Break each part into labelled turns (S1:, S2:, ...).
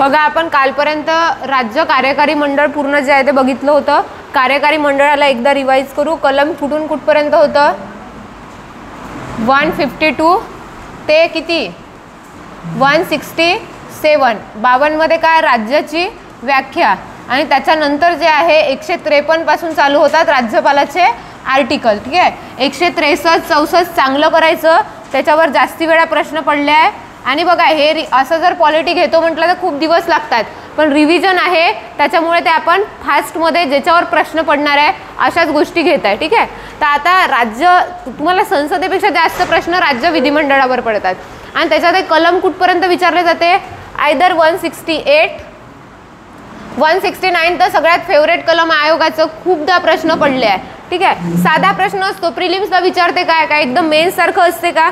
S1: बघा आपण कालपर्यंत राज्य कार्यकारी मंडळ पूर्ण जे आहे ते बघितलं होतं. कार्यकारी मंडळाला एकदा रिवाइज करू. कलम कुठून कुठपर्यंत होतं? 152 ते किती 167. 52 मध्ये काय राज्याची व्याख्या आणि त्याच्यानंतर जे आहे 153 पासून चालू होतात राज्यपालाचे आर्टिकल. ठीक आहे. 163 64 चांगलं करायचं, त्याच्यावर जास्ती वेळा प्रश्न पडले आहे. आणि बघा हे असं जर पॉलिटी घेतो म्हटलं तर खूप दिवस लागतात, पण रिव्हिजन आहे त्याच्यामुळे ते आपण फास्टमध्ये ज्याच्यावर प्रश्न पडणार आहे अशाच गोष्टी घेत आहे. ठीक आहे. तर आता राज्य तुम्हाला संसदेपेक्षा जास्त प्रश्न राज्य विधिमंडळावर पडतात आणि त्याच्यात एक कलम कुठपर्यंत विचारले जाते? आयदर 168 169 तर सगळ्यात फेवरेट कलम आयोगाचं, खूपदा प्रश्न पडले आहे. ठीक आहे. साधा प्रश्न असतो, प्रिलिम्सला विचारते काय काय एकदम मेन्स सारखं असते का?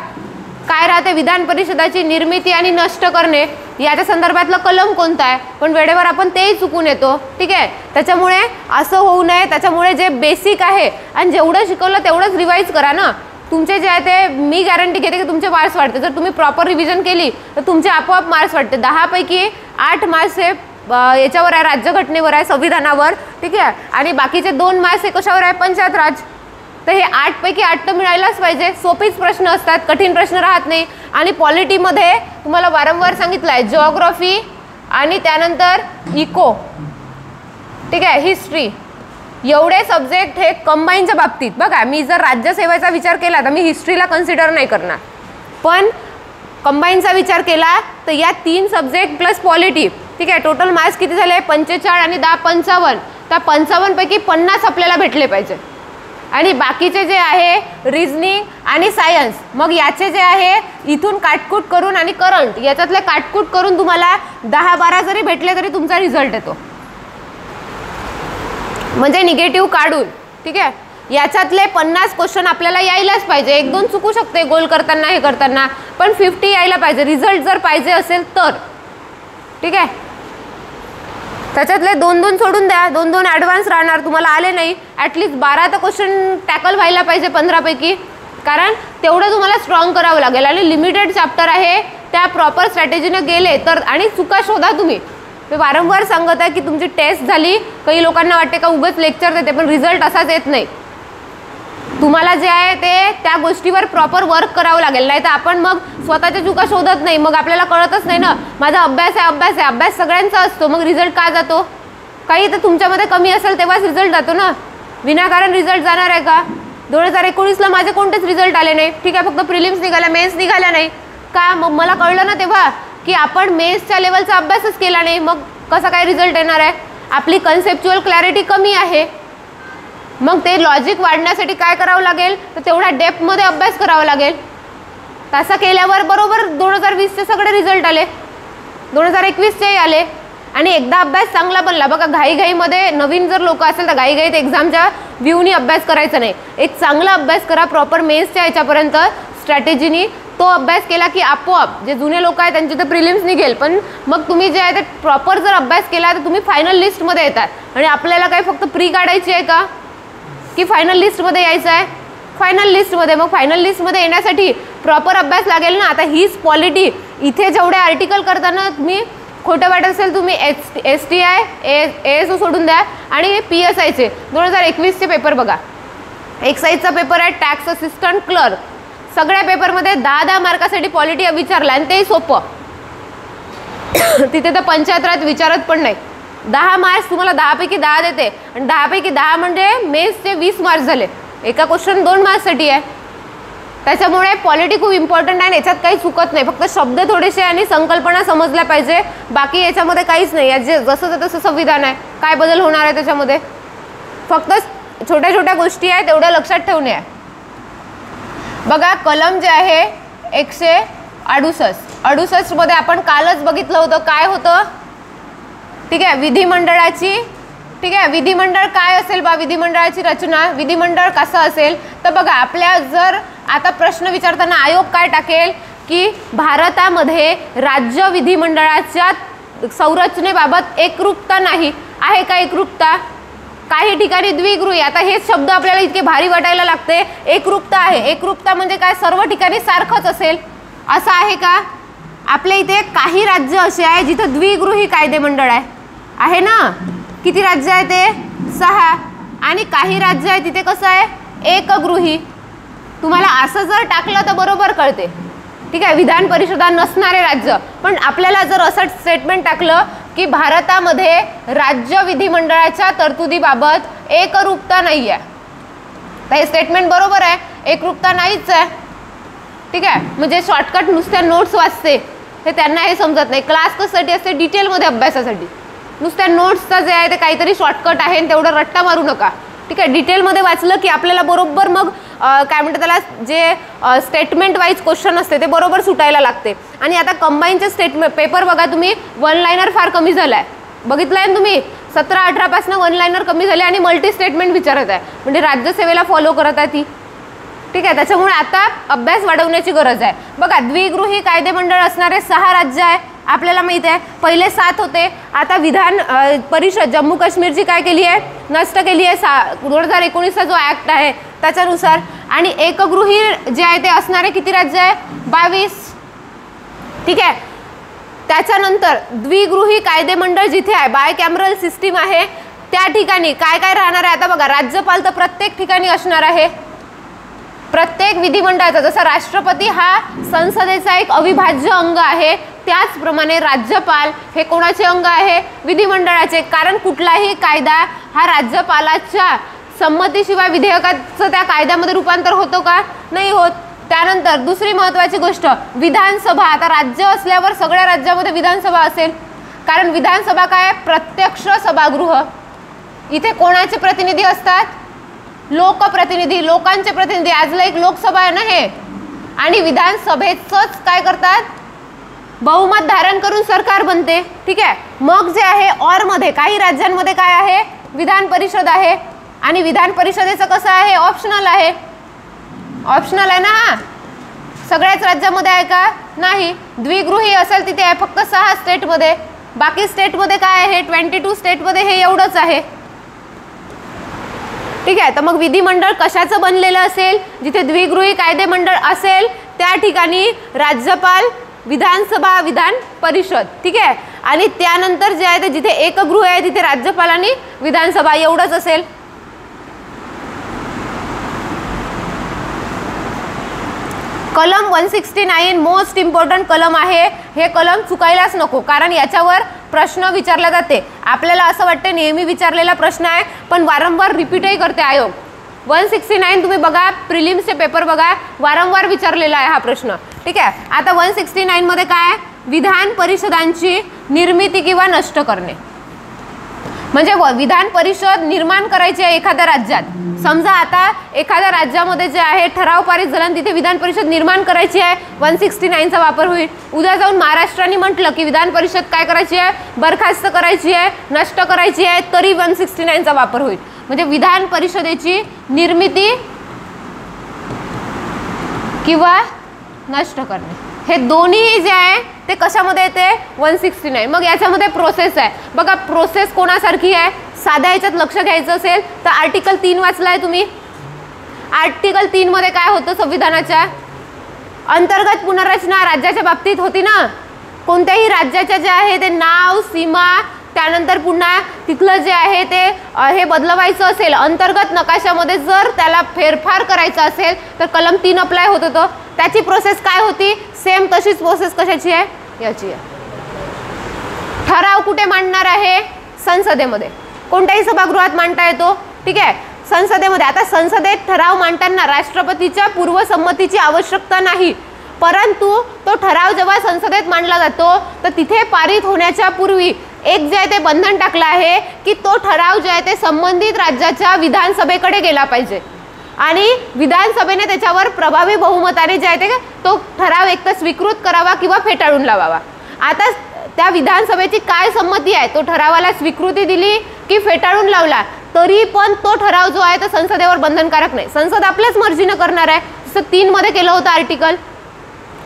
S1: काय राहते? विधान परिषदाची निर्मिती आणि नष्ट करणे याच्या संदर्भातलं कलम कोणता आहे, पण वेळेवर आपण तेही चुकून येतो. ठीक आहे. त्याच्यामुळे असं होऊ नये, त्याच्यामुळे जे बेसिक आहे आणि जेवढं शिकवलं तेवढंच रिवाइज करा ना. तुमचे जे आहे ते मी गॅरंटी घेते की तुमचे मार्क्स वाढते. जर तुम्ही प्रॉपर रिव्हिजन केली तर तुमचे आपोआप मार्क्स वाढते. 10 पैकी 8 मार्क्स हे याच्यावर आहे, राज्यघटनेवर आहे, संविधानावर. ठीक आहे. आणि बाकीचे 2 मार्क्स हे कशावर आहे? पंचायत राज. तर हे 8 पैकी 8 तर मिळायलाच पाहिजे. सोपीच प्रश्न असतात, कठीण प्रश्न राहत नाही. आणि पॉलिटीमध्ये तुम्हाला वारंवार सांगितलं आहे जिओग्राफी आणि त्यानंतर इको, ठीक आहे, हिस्ट्री, एवढे सब्जेक्ट हे कंबाईनच्या बाबतीत. बघा मी जर राज्यसेवेचा विचार केला तर मी हिस्ट्रीला कन्सिडर नाही करणार, पण कंबाईनचा विचार केला तर या 3 सब्जेक्ट प्लस पॉलिटी. ठीक आहे. टोटल मार्क्स किती झाले? 45 आणि 10 55. त्या 55 पैकी 50 आपल्याला भेटले पाहिजे. आणि बाकीचे जे आहे रिझनिंग आणि सायन्स, मग याचे जे आहे इथून काटकूट करून आणि करंट याच्यातले काटकूट करून तुम्हाला 10-12 जरी भेटले तरी तुमचा रिझल्ट येतो, म्हणजे निगेटिव्ह काढून. ठीक आहे. याच्यातले 50 क्वेश्चन आपल्याला यायलाच पाहिजे. 1-2 चुकू शकते गोल करताना हे करताना, पण 50 यायला पाहिजे रिझल्ट जर पाहिजे असेल तर. ठीक आहे. त्याच्यातले 2-2 सोडून द्या, 2-2 ॲडव्हान्स राहणार, तुम्हाला आले नाही ॲटलिस्ट 12 तर क्वेश्चन टॅकल व्हायला पाहिजे 15 पैकी, कारण तेवढं तुम्हाला स्ट्रॉंग करावं लागेल. आणि लिमिटेड चॅप्टर आहे, त्या प्रॉपर स्ट्रॅटेजीने गेले तर. आणि चुका शोधा तुम्ही. मी वारंवार सांगत आहे की तुमची टेस्ट झाली, काही लोकांना वाटते का उगाच लेक्चर देते, पण रिझल्ट असाच येत नाही. तुम्हाला जे आहे ते त्या गोष्टीवर प्रॉपर वर्क करावं लागेल, नाही तर आपण मग स्वतःच्या चुका शोधत नाही, मग आपल्याला कळतच नाही ना माझा अभ्यास आहे अभ्यास आहे. अभ्यास सगळ्यांचा असतो, मग रिझल्ट का जातो? काही तर तुमच्यामध्ये कमी असेल तेव्हाच रिझल्ट जातो ना, विनाकारण रिझल्ट जाणार आहे का? 2019ला माझे कोणतेच रिझल्ट आले नाही. ठीक आहे. फक्त प्रिलिम्स निघाल्या, मेन्स निघाल्या नाही का? मग मला कळलं ना तेव्हा की आपण मेन्सच्या लेवलचा अभ्यासच केला नाही, मग कसा काय रिझल्ट येणार आहे? आपली कन्सेप्च्युअल क्लॅरिटी कमी आहे. मग ते लॉजिक वाढण्यासाठी काय करावं लागेल? तर तेवढा डेप्थमध्ये अभ्यास करावा लागेल. तसं केल्यावर बरोबर 2020चे सगळे रिझल्ट आले, 2021चेही आले. आणि एकदा अभ्यास चांगला बनला. बघा घाईघाईमध्ये नवीन जर लोक असेल तर घाईघाईत एक्झामच्या व्ह्यूनी अभ्यास करायचा नाही. एक चांगला अभ्यास करा प्रॉपर मेन्सच्या याच्यापर्यंत स्ट्रॅटेजीनी. तो अभ्यास केला की आपोआप जे जुने लोक आहेत त्यांची तर प्रिलिम्स निघेल, पण मग तुम्ही जे आहे ते प्रॉपर जर अभ्यास केला तर तुम्ही फायनल लिस्टमध्ये येतात. आणि आपल्याला काय फक्त प्री काढायची आहे का की फायनल लिस्टमध्ये यायचं आहे? फायनल लिस्टमध्ये. मग फायनल लिस्टमध्ये येण्यासाठी प्रॉपर अभ्यास लागेल ना. आता हीच पॉलिटी इथे जेवढे आर्टिकल करताना तुम्ही खोटं वाटत असेल तुम्ही STI ASO सोडून द्या आणि PSIचे 2021चे पेपर बघा. एक्साईजचा पेपर आहे, टॅक्स असिस्टंट क्लर्क, सगळ्या पेपरमध्ये 10-10 मार्कासाठी पॉलिटी विचारला आणि तेही सोपं. तिथे तर पंचायत राज विचारत पण नाही. 10 मार्क्स तुम्हाला 10 पैकी 10 देते आणि 10 पैकी 10 म्हणजे मेन्सचे 20 मार्क्स झाले. एका क्वेश्चन 2 मार्क्ससाठी आहे. त्याच्यामुळे पॉलिटी खूप इम्पॉर्टंट आहे. याच्यात काही चुकत नाही, फक्त शब्द थोडेसे आणि संकल्पना समजल्या पाहिजे. बाकी याच्यामध्ये काहीच नाही. याचे जसं तसं संविधान आहे, काय बदल होणार आहे त्याच्यामध्ये? फक्त छोट्या छोट्या गोष्टी आहेत तेवढ्या लक्षात ठेवणे आहे. बघा कलम जे आहे 168 मध्ये आपण कालच बघितलं होतं काय होतं. ठीक आहे. विधिमंडळाची, ठीक आहे, विधिमंडळ काय असेल बा, विधिमंडळाची रचना, विधिमंडळ कसं असेल. तर बघा आपल्या जर आता प्रश्न विचारताना आयोग काय टाकेल की भारतामध्ये राज्य विधिमंडळाच्या संरचनेबाबत एकरूपता नाही आहे का? एकरूपता काही ठिकाणी द्विगृही. आता हेच शब्द आपल्याला इतके भारी वाटायला लागते. एकरूपता आहे, एकरूपता म्हणजे काय? सर्व ठिकाणी सारखंच असेल असं आहे का? आपल्या इथे काही राज्य असे आहे जिथं द्विगृही कायदेमंडळ आहे ना. किती राज्य आहे ते? 6. आणि काही राज्य आहे तिथे कसं आहे? एकगृही. तुम्हाला असं जर टाकलं तर बरोबर कळते, ठीक आहे. विधान परिषदा नसणारे राज्य. पण आपल्याला जर असं स्टेटमेंट टाकलं की भारतामध्ये राज्य विधिमंडळाच्या तरतुदीबाबत एकरूपता नाही आहे, तर हे स्टेटमेंट बरोबर आहे. एकरूपता नाहीच आहे, ठीक आहे. म्हणजे शॉर्टकट नुसत्या नोट्स वाचते हे त्यांना हे समजत नाही. क्लास कशासाठी असते? डिटेलमध्ये अभ्यासासाठी. नुसत्या नोट्सचं जे आहे ते काहीतरी शॉर्टकट आहे तेवढं रट्टा मारू नका, ठीक आहे. डिटेलमध्ये वाचलं की आपल्याला बरोबर मग काय म्हणतात त्याला, जे स्टेटमेंट वाईज क्वेश्चन असते ते बरोबर सुटायला लागते. आणि आता कंबाईनचे स्टेटमेंट पेपर बघा तुम्ही, वन लायनर फार कमी झाला आहे, बघितलं आहे ना तुम्ही. 17-18 पासून वन लायनर कमी झाले आणि मल्टी स्टेटमेंट विचारत आहे, म्हणजे राज्यसेवेला फॉलो करत आहे ती, ठीक आहे. त्याच्यामुळे आता अभ्यास वाढवण्याची गरज आहे. बघा, द्विगृही कायदेमंडळ असणारे 6 राज्य आहे आपल्याला माहिती आहे. पहिले 7 होते, आता विधान परिषद जम्मू काश्मीरची काय केली आहे? नष्ट केली आहे 2019चा जो ॲक्ट आहे त्याच्यानुसार. आणि एकगृही जे आहे ते असणारे किती राज्य आहे? 22, ठीक आहे. त्याच्यानंतर द्विगृही कायदेमंडळ जिथे आहे, बाय कॅमरल सिस्टीम आहे, त्या ठिकाणी काय काय राहणार आहे? आता बघा, राज्यपाल तर प्रत्येक ठिकाणी असणार आहे, प्रत्येक विधिमंडळाचा. जसं राष्ट्रपती हा संसदेचा एक अविभाज्य अंग आहे, त्याचप्रमाणे राज्यपाल हे कोणाचे अंग आहे? विधिमंडळाचे. कारण कुठलाही कायदा हा राज्यपालाच्या संमतीशिवाय विधेयकाचं त्या कायद्यामध्ये रूपांतर होतो का? नाही होत. त्यानंतर दुसरी महत्त्वाची गोष्ट, विधानसभा. आता राज्य असल्यावर सगळ्या राज्यामध्ये विधानसभा असेल, कारण विधानसभा काय? प्रत्यक्ष सभागृह. इथे कोणाचे प्रतिनिधी असतात? लोकप्रतिनिधी, लोकांचे प्रतिनिधी. आजला एक लोकसभा आहे ना हे. आणि विधानसभेचंच काय करतात? बहुमत धारण करून सरकार बनते, ठीक आहे. मग जे आहे और मध्ये काही राज्यांमध्ये काय आहे? विधान परिषद आहे. आणि विधान परिषदेचं कसं आहे? ऑप्शनल आहे. ऑप्शनल आहे ना. हा सगळ्याच राज्यामध्ये आहे का? नाही. द्विगृही असेल तिथे आहे फक्त 6 स्टेटमध्ये. बाकी स्टेटमध्ये काय आहे? 22 स्टेटमध्ये हे एवढंच आहे, ठीक आहे. तर मग विधिमंडळ कशाचं बनलेलं असेल? जिथे द्विगृही कायदेमंडळ असेल त्या ठिकाणी राज्यपाल, विधानसभा, विधान परिषद, ठीक आहे. आणि त्यानंतर जे आहे ते जिथे एकगृह आहे तिथे राज्यपाल आणि विधानसभा एवढंच असेल. कलम 169 मोस्ट इम्पॉर्टंट कलम आहे. हे कलम चुकायलाच नको, कारण याच्यावर प्रश्न विचारला जाते. आपल्याला असं वाटते नेहमी विचारलेला प्रश्न आहे, पण वारंवार रिपीटही करते आयोग. 169 तुम्ही बघा, प्रिलिम्सचे पेपर बघा, वारंवार विचारलेला आहे हा प्रश्न, ठीक आहे. आता 169 मध्ये काय? विधान परिषदांची निर्मिती किंवा नष्ट करणे. म्हणजे विधान परिषद निर्माण करायची आहे एखाद्या राज्यात. समजा आता एखाद्या राज्यामध्ये जे आहे ठराव पारित झाला आणि तिथे विधान परिषद निर्माण करायची आहे, 169चा वापर होईल. उद्या जाऊन महाराष्ट्राने म्हटलं की विधान परिषद काय करायची आहे? बरखास्त करायची आहे, नष्ट करायची आहे, तरी 169चा वापर होईल. म्हणजे विधान परिषदेची निर्मिती किंवा नष्ट करणे, हे दोन्ही जे आहे ते कशामध्ये येते? 169. मग याच्यामध्ये प्रोसेस आहे बघा. प्रोसेस कोणासारखी आहे? साध्या याच्यात लक्ष घ्यायचं असेल तर आर्टिकल 3 वाचलाय तुम्ही. आर्टिकल 3 मध्ये काय होतं? संविधानाच्या अंतर्गत पुनर्रचना राज्याच्या बाबतीत होती ना. कोणत्याही राज्याच्या जे आहे ते नाव, सीमा, त्यानंतर पुन्हा तिथलं जे आहे ते हे बदलवायचं असेल, अंतर्गत नकाशामध्ये जर त्याला फेरफार करायचा असेल तर कलम 3 अप्लाय होत होतं. त्याची प्रोसेस काय होती? सेम तशीच प्रोसेस कशाची आहे? याची आहे. ठराव कुठे मांडणार आहे? संसदेमध्ये. कोणत्याही सभागृहात मांडता येतो, ठीक आहे, संसदेमध्ये. आता संसदेत ठराव मांडताना राष्ट्रपतीच्या पूर्वसंमतीची आवश्यकता नाही, परंतु तो ठराव जेव्हा संसदेत मांडला जातो तर तिथे पारित होण्याच्या पूर्वी एक जे आहे ते बंधन टाकलं आहे की तो ठराव जे आहे ते संबंधित राज्याच्या विधानसभेकडे गेला पाहिजे आणि विधानसभेने त्याच्यावर प्रभावी बहुमताने जे आहे ते तो ठराव एकतर स्वीकृत करावा किंवा फेटाळून लावावा. आता त्या विधानसभेची काय संमती आहे? तो ठरावाला स्वीकृती दिली की फेटाळून लावला तरी पण तो ठराव जो आहे तो संसदेवर बंधनकारक नाही. संसद आपल्याच मर्जीने करणार आहे. जसं 3 मध्ये केलं होतं. आर्टिकल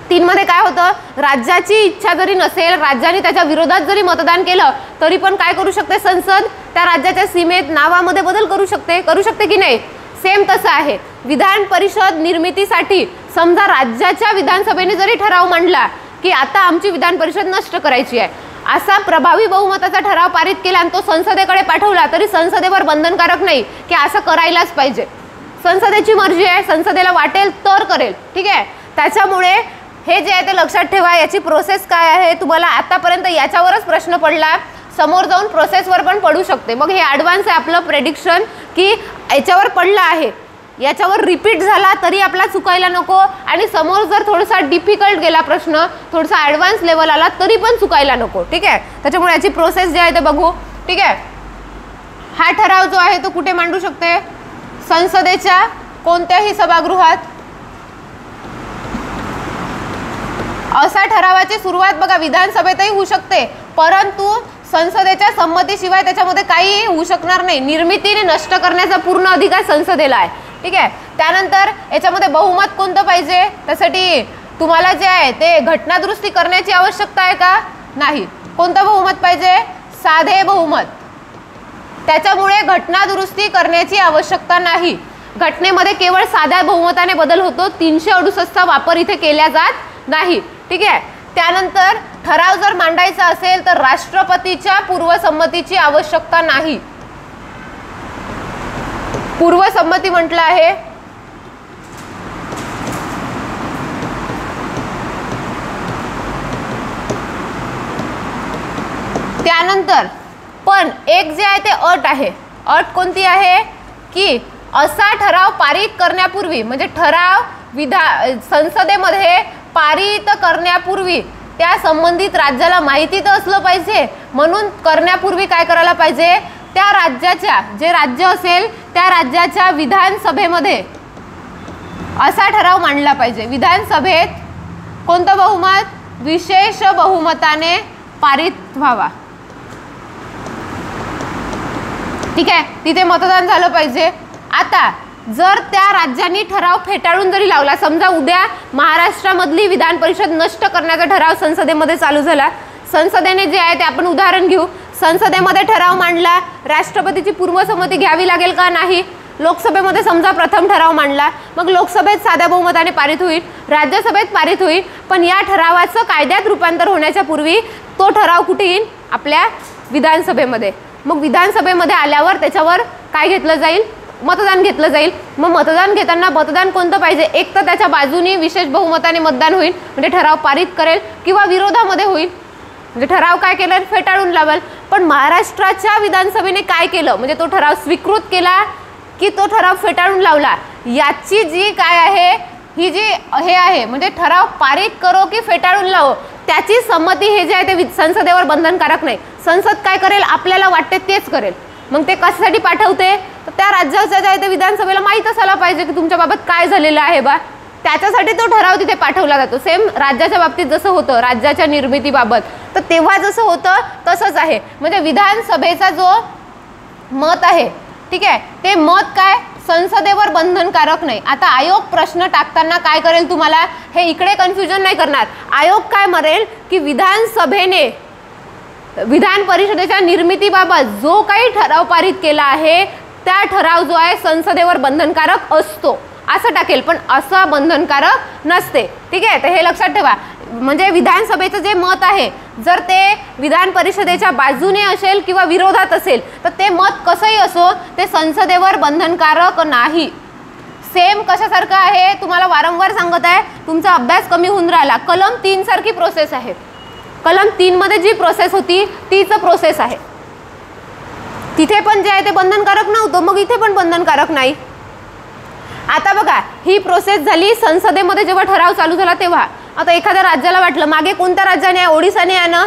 S1: 3 मध्ये काय होतं? राज्याची इच्छा जरी नसेल, राज्याने त्याच्या विरोधात जरी मतदान केलं तरी पण काय करू शकते संसद? त्या राज्याच्या सीमेत नावामध्ये बदल करू शकते की नाही? सेम तसं आहे. विधान परिषद निर्मितीसाठी समजा राज्याच्या विधानसभेने जरी ठराव मांडला की आता आमची विधान परिषद नष्ट करायची आहे, असा प्रभावी बहुमताचा ठराव पारित केला आणि तो संसदेकडे पाठवला तरी संसदेवर बंधनकारक नाही की असं करायलाच पाहिजे. संसदेची मर्जी आहे, संसदेला वाटेल तर करेल. ठीक आहे, त्याच्यामुळे हे जे आहे ते लक्षात ठेवा. याची प्रोसेस काय आहे, तुम्हाला आतापर्यंत याच्यावरच प्रश्न पडला, समोर जाऊन प्रोसेसवर पण पडू शकते. मग हे ॲडव्हान्स आहे आपलं प्रेडिक्शन की याच्यावर पडलं आहे, याच्यावर रिपीट झाला तरी आपला चुकायला नको, आणि समोर जर थोडासा डिफिकल्ट गेला प्रश्न, थोडासा ॲडव्हान्स लेवल आला तरी पण चुकायला नको. ठीक आहे, त्याच्यामुळे याची प्रोसेस जी आहे ते बघू. ठीक आहे, हा ठराव जो आहे तो कुठे मांडू शकते, संसदेच्या कोणत्याही सभागृहात. असा ठरावाची सुरुवात बघा विधानसभेतही होऊ शकते, परंतु संसदेच्या संमतीशिवाय त्याच्यामध्ये काही होऊ शकणार नाही. निर्मितीने नष्ट करण्याचा पूर्ण अधिकार संसदेला आहे. ठीक आहे, त्यानंतर याच्यामध्ये बहुमत कोणतं पाहिजे, त्यासाठी तुम्हाला जे आहे ते घटना दुरुस्ती करण्याची आवश्यकता आहे का, नाही. कोणतं बहुमत पाहिजे, साधे बहुमत. त्याच्यामुळे घटना दुरुस्ती करण्याची आवश्यकता नाही. घटनेमध्ये केवळ साध्या बहुमताने बदल होतो, 368चा वापर इथे केला जात नाही. ठीक आहे, त्यानंतर ठराव जर मांडायचा असेल तर राष्ट्रपतीच्या पूर्वसंमतीची आवश्यकता नाही. पूर्वसंमती म्हटलं आहे. त्यानंतर पण एक जे आहे ते अट आहे. अट कोणती आहे की असा ठराव पारित करण्यापूर्वी, म्हणजे ठराव संसदेमध्ये पारित करण्यापूर्वी त्या संबंधित राज्याला माहिती तर असलं पाहिजे. म्हणून करण्यापूर्वी काय करायला पाहिजे, त्या राज्याच्या, जे राज्य असेल त्या राज्याच्या विधानसभेमध्ये असा ठराव मांडला पाहिजे. विधानसभेत कोणतं बहुमत, विशेष बहुमताने पारित व्हावा. ठीक आहे, तिथे मतदान झालं पाहिजे. आता जर त्या राज्यांनी ठराव फेटाळून जरी लावला, समजा उद्या महाराष्ट्रामधली विधान परिषद नष्ट करण्याचा ठराव संसदेमध्ये चालू झाला, संसदेने जे आहे ते आपण उदाहरण घेऊ, संसदेमध्ये ठराव मांडला, राष्ट्रपतीची पूर्वसंमती घ्यावी लागेल का, नाही. लोकसभेमध्ये समजा प्रथम ठराव मांडला, मग लोकसभेत साध्या बहुमताने पारित होईल, राज्यसभेत पारित होईल, पण या ठरावाचं कायद्यात रूपांतर होण्याच्या पूर्वी तो ठराव कुठे येईल, आपल्या विधानसभेमध्ये. मग विधानसभेमध्ये आल्यावर त्याच्यावर काय घेतलं जाईल, मतदान घेतलं जाईल. मग मतदान घेताना मतदान कोणतं पाहिजे, एक तर त्याच्या बाजूने विशेष बहुमताने मतदान होईल म्हणजे ठराव पारित करेल, किंवा विरोधामध्ये होईल म्हणजे ठराव काय केलं, फेटाळून लावेल. पण महाराष्ट्राच्या विधानसभेने काय केलं, म्हणजे तो ठराव स्वीकृत केला की तो ठराव फेटाळून लावला, याची जी काय आहे, ही जी हे आहे म्हणजे ठराव पारित करो की फेटाळून लावो, त्याची संमती हे जे आहे ते संसदेवर बंधनकारक नाही. संसद काय करेल, आपल्याला वाटते तेच करेल. मग ते कशासाठी पाठवते, तर त्या राज्याच्या जे आहे ते विधानसभेला माहीत असायला पाहिजे की तुमच्या बाबत काय झालेलं आहे बा, त्याच्यासाठी तो ठराव तिथे पाठवला जातो. सेम राज्याच्या बाबतीत जसं होतं राज्याच्या निर्मितीबाबत, तर तेव्हा जसं होतं तसंच आहे. म्हणजे विधानसभेचा जो मत आहे, ठीक आहे, ते मत काय संसदेवर बंधनकारक नाही. आता आयोग प्रश्न टाकताना काय करेल, तुम्हाला हे इकडे कन्फ्युजन नाही करणार. आयोग काय म्हणेल की विधानसभेने विधान परिषदेच्या निर्मितीबाबत जो काही ठराव पारित केला आहे त्या ठराव जो आहे संसदेवर बंधनकारक असतो असं टाकेल, पण असं बंधनकारक नसते. ठीक आहे, तर हे लक्षात ठेवा. म्हणजे विधानसभेचं जे मत आहे जर ते विधान परिषदेच्या बाजूने असेल किंवा विरोधात असेल तर ते मत कसंही असो ते संसदेवर बंधनकारक नाही. सेम कशासारखं आहे, तुम्हाला वारंवार सांगत आहे, तुमचा अभ्यास कमी होऊन राहिला. कलम 3 सारखी प्रोसेस आहे. कलम 3 मध्ये जी प्रोसेस होती तीच प्रोसेस आहे. तिथे पण जे आहे ते बंधनकारक नव्हतं, मग इथे पण बंधनकारक नाही. आता बघा, ही प्रोसेस झाली संसदेमध्ये जेव्हा ठराव चालू झाला तेव्हा. आता एखाद्या राज्याला वाटलं, मागे कोणत्या राज्याने, ओडिसाने आहे ना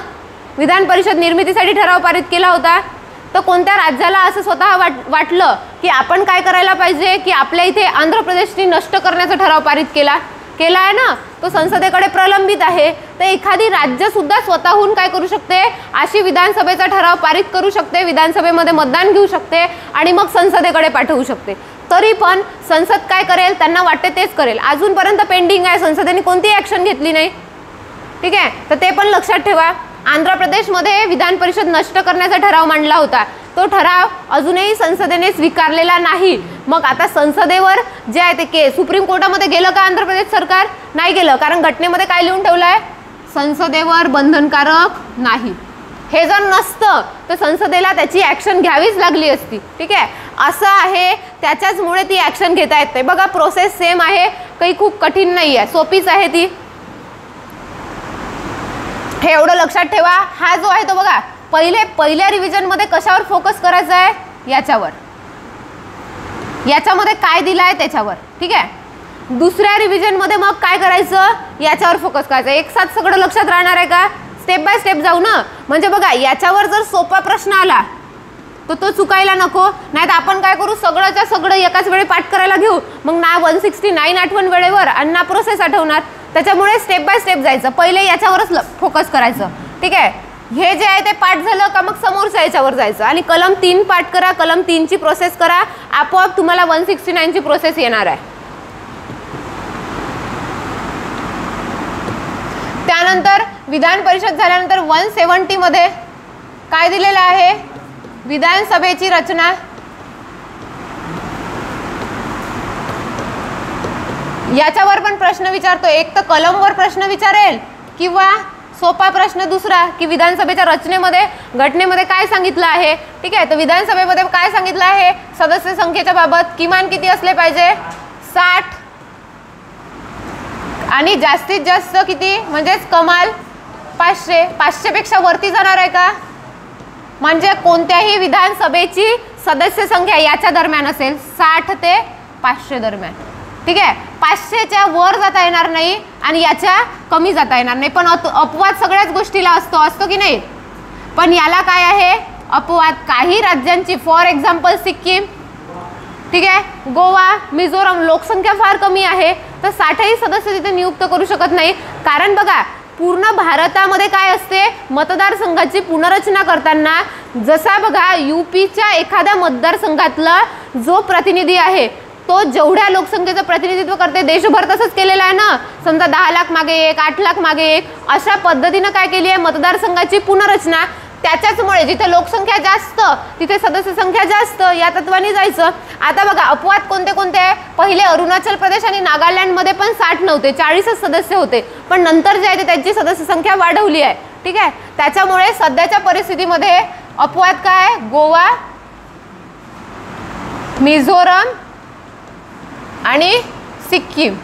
S1: विधान परिषद निर्मितीसाठी ठराव पारित केला होता, तर कोणत्या राज्याला असं स्वतः वाटलं की आपण काय करायला पाहिजे की आपल्या इथे आंध्र प्रदेशने नष्ट करण्याचा ठराव पारित केला आहे ना, तो संसदेकडे प्रलंबित आहे. तर एखादी राज्य सुद्धा स्वतःहून काय करू शकते, अशी विधानसभेचा ठराव पारित करू शकते, विधानसभेमध्ये मतदान घेऊ शकते आणि मग संसदेकडे पाठवू शकते. तरी पण संसद काय करेल, त्यांना वाटते तेच करेल. अजूनपर्यंत पेंडिंग आहे, संसदेने कोणतीही ॲक्शन घेतली नाही. ठीक आहे, तर ते पण लक्षात ठेवा. आंध्र प्रदेशमध्ये विधान परिषद नष्ट करण्याचा ठराव मांडला होता, तो ठराव अजूनही संसदेने स्वीकारलेला नाही. मग आता संसदेवर जे आहे ते सुप्रीम कोर्टामध्ये गेलं का आंध्र प्रदेश सरकार, नाही गेलं, कारण घटनेमध्ये काय लिहून ठेवलं आहे, संसदेवर बंधनकारक नाही. हे जर नसतं तर संसदेला त्याची ॲक्शन घ्यावीच लागली असती. ठीक आहे, असं आहे, त्याच्याचमुळे ती ॲक्शन घेता येते. बघा प्रोसेस सेम आहे, काही खूप कठीण नाही आहे, सोपीच आहे ती. हे एवढं लक्षात ठेवा. हा जो आहे तो बघा पहिल्या रिव्हिजनमध्ये कशावर फोकस करायचा आहे, याच्यावर, याच्यामध्ये काय दिलं आहे त्याच्यावर. ठीक आहे, दुसऱ्या रिव्हिजनमध्ये मग काय करायचं, याच्यावर फोकस करायचं. एक साथ सगळं लक्षात राहणार आहे का, स्टेप बाय स्टेप जाऊ ना. म्हणजे बघा याच्यावर जर सोपा प्रश्न आला तर तो चुकायला नको. नाही तर आपण काय करू, सगळंच्या सगळं एकाच वेळी पाठ करायला घेऊ, मग ना 169 आठवण वेळेवर आणि ना प्रोसेस आठवणार. त्याच्यामुळे स्टेप बाय स्टेप जायचं, पहिले याच्यावरच फोकस करायचं. ठीक आहे, हे जे आहे ते पाठ झालं का मग समोरच्या याच्यावर जायचं आणि कलम 3 पाठ करा, कलम 3ची प्रोसेस करा, आपोआप तुम्हाला 169ची प्रोसेस येणार आहे. त्यानंतर विधान परिषद झाल्यानंतर 170 मध्ये काय दिलेलं आहे, विधानसभेची रचना. याच्यावर पण प्रश्न विचारतो, एक तर कलमवर प्रश्न विचारेल किंवा सोपा प्रश्न दुसरा की विधानसभेच्या रचनेमध्ये घटनेमध्ये काय सांगितलं आहे. ठीक आहे, तर विधानसभेमध्ये काय सांगितलं आहे, सदस्य संख्येच्या बाबत किमान किती असले पाहिजे, 60 आणि जास्तीत जास्त किती म्हणजेच कमाल 500. 500 पेक्षा वरती जाणार आहे का, म्हणजे कोणत्याही विधानसभेची सदस्य संख्या याच्या दरम्यान असेल 60 ते 500 दरम्यान. ठीक आहे, 500च्या वर जाता येणार नाही आणि याच्या कमी जाता येणार नाही. पण अपवाद सगळ्याच गोष्टीला असतो की नाही. पण याला काय आहे अपवाद, काही राज्यांची फॉर एक्झाम्पल सिक्कीम, ठीक आहे, गोवा, मिझोरम लोकसंख्या फार कमी आहे तर 60ही सदस्य तिथे नियुक्त करू शकत नाही. कारण बघा पूर्ण भारतामध्ये काय असते, मतदारसंघाची पुनर्रचना करताना जसा बघा यूपीच्या एखाद्या मतदारसंघातला जो प्रतिनिधी आहे तो जेवढ्या लोकसंख्येचं प्रतिनिधित्व करते देशभर तसंच केलेलं आहे ना. समजा 10 लाख मागे एक, 8 लाख मागे एक, अशा पद्धतीनं काय केली आहे मतदारसंघाची पुनर्रचना. त्याच्याचमुळे जिथे लोकसंख्या जास्त तिथे सदस्य संख्या जास्त, या तत्वाने जायचं. आता बघा अपवाद कोणते कोणते आहे, पहिले अरुणाचल प्रदेश आणि नागालँडमध्ये पण 60 नव्हते, 40च सदस्य होते. पण नंतर जे आहे ते त्यांची सदस्य संख्या वाढवली आहे. ठीक आहे, त्याच्यामुळे सध्याच्या परिस्थितीमध्ये अपवाद काय, गोवा, मिझोरम आणि सिक्कीम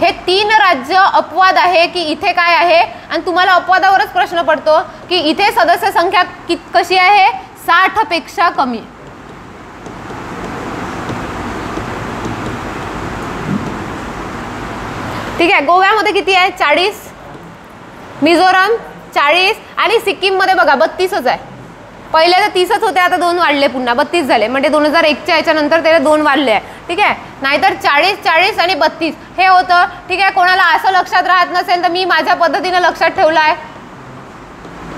S1: हे 3 राज्य अपवाद आहे की इथे काय आहे. आणि तुम्हाला अपवादावरच प्रश्न पडतो की इथे सदस्य संख्या कशी आहे, 60 पेक्षा कमी. ठीक आहे, गोव्यामध्ये किती आहे 40, मिझोरम 40 आणि सिक्कीम मध्ये बघा 32च आहे. पहिले तर 30च होते, आता 2 वाढले, पुन्हा 32 झाले. म्हणजे 2001च्या याच्यानंतर त्याला 2 वाढले आहे. ठीक आहे, नाहीतर 40, 40 आणि 32 हे होतं. ठीक आहे, कोणाला असं लक्षात राहत नसेल तर मी माझ्या पद्धतीने लक्षात ठेवलं आहे.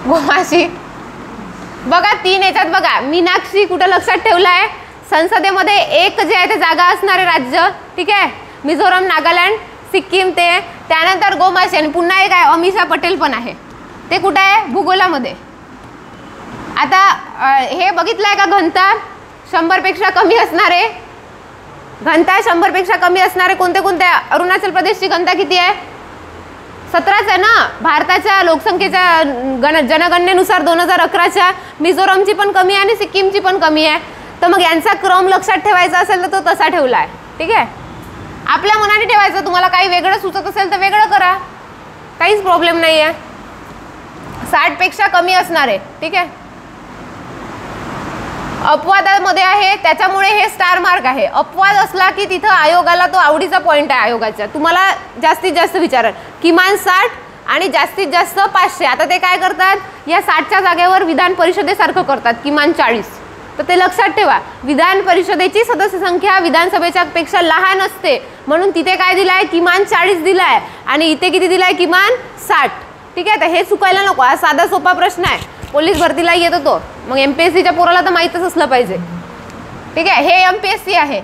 S1: गोवाशी बघा 3 याच्यात बघा मीनाक्षी कुठं लक्षात ठेवलं आहे, संसदेमध्ये एक जे आहे ते जागा असणारे राज्य. ठीक आहे, मिझोरम, नागालँड, सिक्कीम ते. त्यानंतर गोमाशी आणि पुन्हा एक आहे अमिषा पटेल पण आहे, ते कुठं आहे भूगोलामध्ये. आता हे बघितलंय का घनता 100 पेक्षा कमी असणारे, घनता 100 पेक्षा कमी असणारे कोणते कोणते. अरुणाचल प्रदेशची घनता किती आहे 17च आहे ना भारताच्या लोकसंख्येच्या जनगणनेनुसार 2011च्या. मिझोरमची पण कमी आहे आणि सिक्कीमची पण कमी आहे. तर मग यांचा क्रम लक्षात ठेवायचा असेल तर तो तसा ठेवला आहे. ठीक आहे, आपल्या मनाने ठेवायचं, तुम्हाला काही वेगळं सुचत असेल तर वेगळं करा, काहीच प्रॉब्लेम नाही आहे. 60 पेक्षा कमी असणारे. ठीक आहे, अपवादामध्ये आहे त्याच्यामुळे हे स्टार मार्क आहे. अपवाद असला की तिथं आयोगाला तो आवडीचा पॉईंट आहे आयोगाच्या. तुम्हाला जास्तीत जास्त विचारेल किमान 60 आणि जास्तीत जास्त 500. आता ते काय करतात, या 60च्या जागेवर विधान परिषदेसारखं करतात किमान 40. तर ते लक्षात ठेवा, विधान परिषदेची सदस्य संख्या विधानसभेच्या पेक्षा लहान असते म्हणून तिथे काय दिलं आहे किमान 40 दिलं आहे आणि इथे किती दिलं आहे किमान 60. ठीक आहे, तर हे चुकायला नको. हा साधा सोपा प्रश्न आहे, पोलीस भरतीला येत होतो, मग MPSCच्या पोराला तर माहीतच असलं पाहिजे. ठीक आहे, हे MPSC आहे.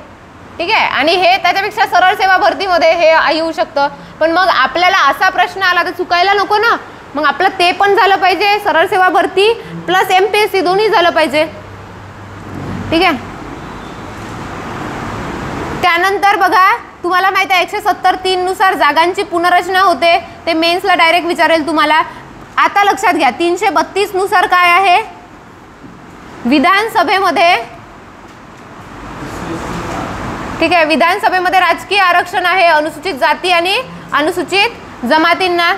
S1: ठीक आहे, आणि हे त्याच्यापेक्षा सरळ सेवा भरतीमध्ये हे येऊ शकतं. पण मग आपल्याला असा प्रश्न आला तर चुकायला नको ना, मग आपलं ते पण झालं पाहिजे, सरळ सेवा भरती प्लस MPSC दोन्ही झालं पाहिजे. ठीक आहे, त्यानंतर बघा तुम्हाला माहिती आहे 170(3) नुसार जागांची पुनर्रचना होते. ते मेन्सला डायरेक्ट विचारेल तुम्हाला. आता लक्षात घ्या 332 नुसार काय आहे, विधानसभेमध्ये, ठीक आहे, विधानसभेमध्ये राजकीय आरक्षण आहे अनुसूचित जाती आणि अनुसूचित जमातींना.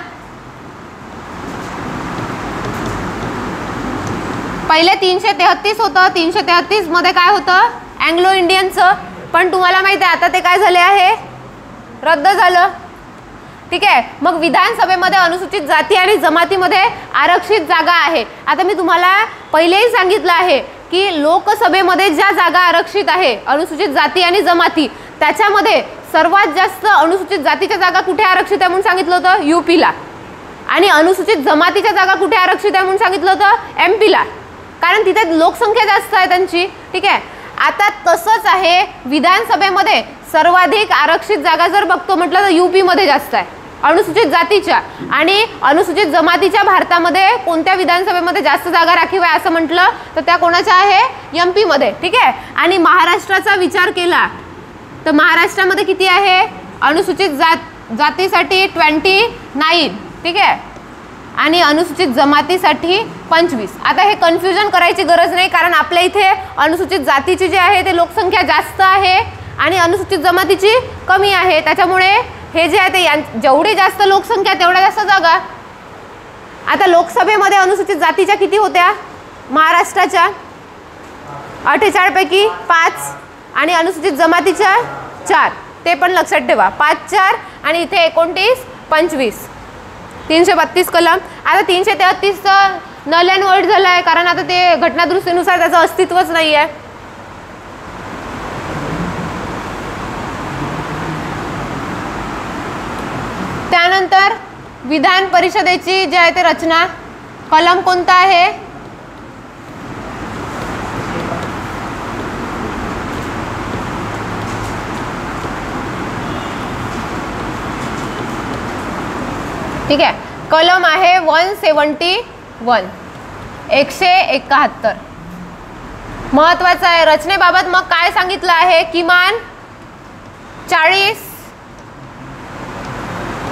S1: पहिले 333 होतं, 333 मध्ये काय होतं, अँग्लो इंडियनचं, पण तुम्हाला माहिती आहे आता ते काय झाले आहे, रद्द झालं. ठीक आहे, मग विधानसभेमध्ये अनुसूचित जाती आणि जमातीमध्ये आरक्षित जागा आहे. आता मी तुम्हाला पहिलेही सांगितलं आहे की लोकसभेमध्ये ज्या जागा आरक्षित आहे अनुसूचित जाती आणि जमाती, त्याच्यामध्ये सर्वात जास्त अनुसूचित जातीच्या जागा कुठे आरक्षित आहे म्हणून सांगितलं होतं, यूपीला. आणि अनुसूचित जमातीच्या जागा कुठे आरक्षित आहे म्हणून सांगितलं होतं, एमपीला, कारण तिथे लोकसंख्या जास्त आहे त्यांची. ठीक आहे, आता तसंच आहे विधानसभेमध्ये सर्वाधिक आरक्षित जागा जर बघतो म्हटलं तर यूपीमध्ये जास्त आहे अनुसूचित जातीच्या, आणि अनुसूचित जमातीच्या भारतामध्ये कोणत्या विधानसभेमध्ये जास्त जागा राखीव आहे असं म्हटलं तर त्या कोणाच्या आहे, एमपी मध्ये. ठीक आहे, आणि महाराष्ट्राचा विचार केला तर महाराष्ट्रामध्ये किती आहे, अनुसूचित जातीसाठी 29. ठीक आहे, आणि अनुसूचित जमातीसाठी 25. आता हे कन्फ्युजन करायची गरज नाही, कारण आपल्या इथे अनुसूचित जातीची जी आहे ते लोकसंख्या जास्त आहे आणि अनुसूचित जमातीची कमी आहे. त्याच्यामुळे हे जे आहे ते जेवढी जास्त लोकसंख्या तेवढ्या जास्त जागा. आता लोकसभेमध्ये अनुसूचित जातीच्या किती होत्या, महाराष्ट्राच्या 48 पैकी 5 आणि अनुसूचित जमातीच्या 4. ते पण लक्षात ठेवा, 5 4 आणि इथे 29 25. 332 कलम. आता 333चं नल अँड व्हॉइड झालं आहे, कारण आता ते घटनादुरुस्तीनुसार त्याचं अस्तित्वच नाही आहे. त्यानंतर विधान परिषदेची जी आहे ते रचना, कलम कोणता आहे, ठीक आहे, कलम आहे 171, 171. महत्वाचं आहे रचनेबाबत. मग काय सांगितलं आहे,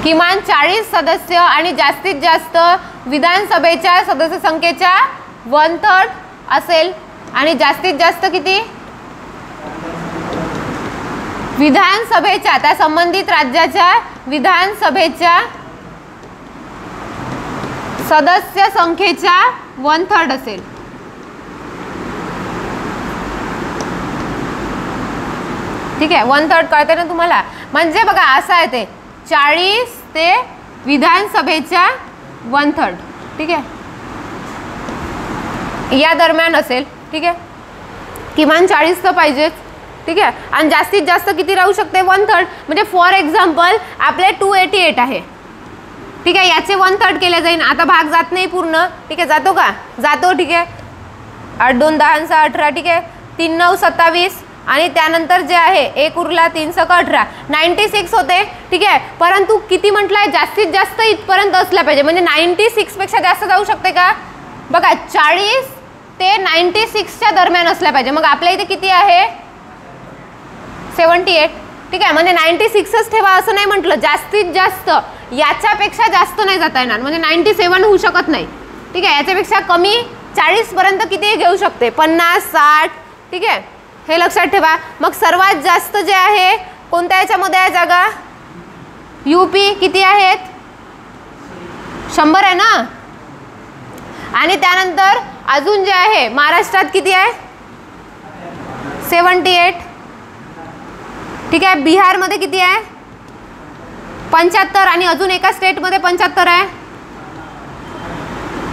S1: किमान 40 सदस्य आणि जास्तीत जास्त विधानसभेच्या सदस्य संख्येच्या 1/3 असेल. आणि जास्तीत जास्त किती, विधानसभेच्या, त्या संबंधित राज्याच्या विधानसभेच्या सदस्य संख्येच्या 1/3 असेल. ठीक आहे, 1/3 कळते ना तुम्हाला. म्हणजे बघा असं आहे ते 40 ते विधानसभेच्या 1/3. ठीक आहे, या दरम्यान असेल. ठीक आहे, किमान 40 तर पाहिजेच. ठीक आहे, आणि जास्तीत जास्त किती राहू शकते, 1/3. म्हणजे फॉर एक्झाम्पल आपले 288 आहे. ठीक आहे, याचे 1/3 केले जाईल. आता भाग जात नाही पूर्ण. ठीक आहे, जातो का, जातो. ठीक आहे, 8 2 10 6 18. ठीक आहे, 3 9 27 आणि त्यानंतर जे आहे 1 उरला, 3 6 18, 96 होते. ठीक आहे, परंतु किती म्हटलंय, जास्तीत जास्त इथपर्यंत असला पाहिजे. म्हणजे 96 पेक्षा जास्त जाऊ शकते का, बघा 40 ते 96च्या दरम्यान असल्या पाहिजे. मग आपल्या इथे किती आहे, 78. ठीक आहे, म्हणजे 96च ठेवा असं नाही म्हटलं, जास्तीत जास्त याच्यापेक्षा जास्त नाही जाता येणार. म्हणजे 97 होऊ शकत नाही. ठीक आहे, याच्यापेक्षा कमी 40 पर्यंत किती घेऊ शकते, 50 60. ठीक आहे, हे लक्षात ठेवा. मग सर्वात जास्त जे आहे कोणत्या याच्यामध्ये आहे जागा, यूपी. किती आहेत, 100 आहे ना. आणि त्यानंतर अजून जे आहे महाराष्ट्रात किती आहे, 78. ठीक आहे, बिहारमध्ये किती आहे, 75 आणि अजून एका स्टेटमध्ये 75 आहे.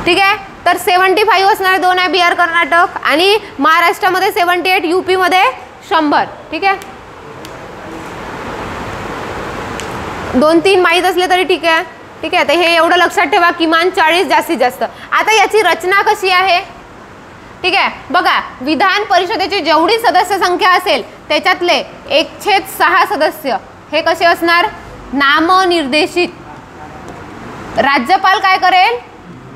S1: ठीक आहे, तर 75 असणारे 2 आहे, बिहार कर्नाटक. आणि महाराष्ट्रामध्ये 78, यूपीमध्ये 100. ठीक आहे, 2-3 माहीत असले तरी ठीक आहे. ठीक आहे, तर हे एवढं लक्षात ठेवा, किमान 40 जास्तीत जास्त. आता याची रचना कशी आहे, ठीक आहे, बघा विधान परिषदेची जेवढी सदस्य संख्या असेल त्याच्यातले 1/6 सदस्य हे कसे असणार, नामनिर्देशित. राज्यपाल काय करेल,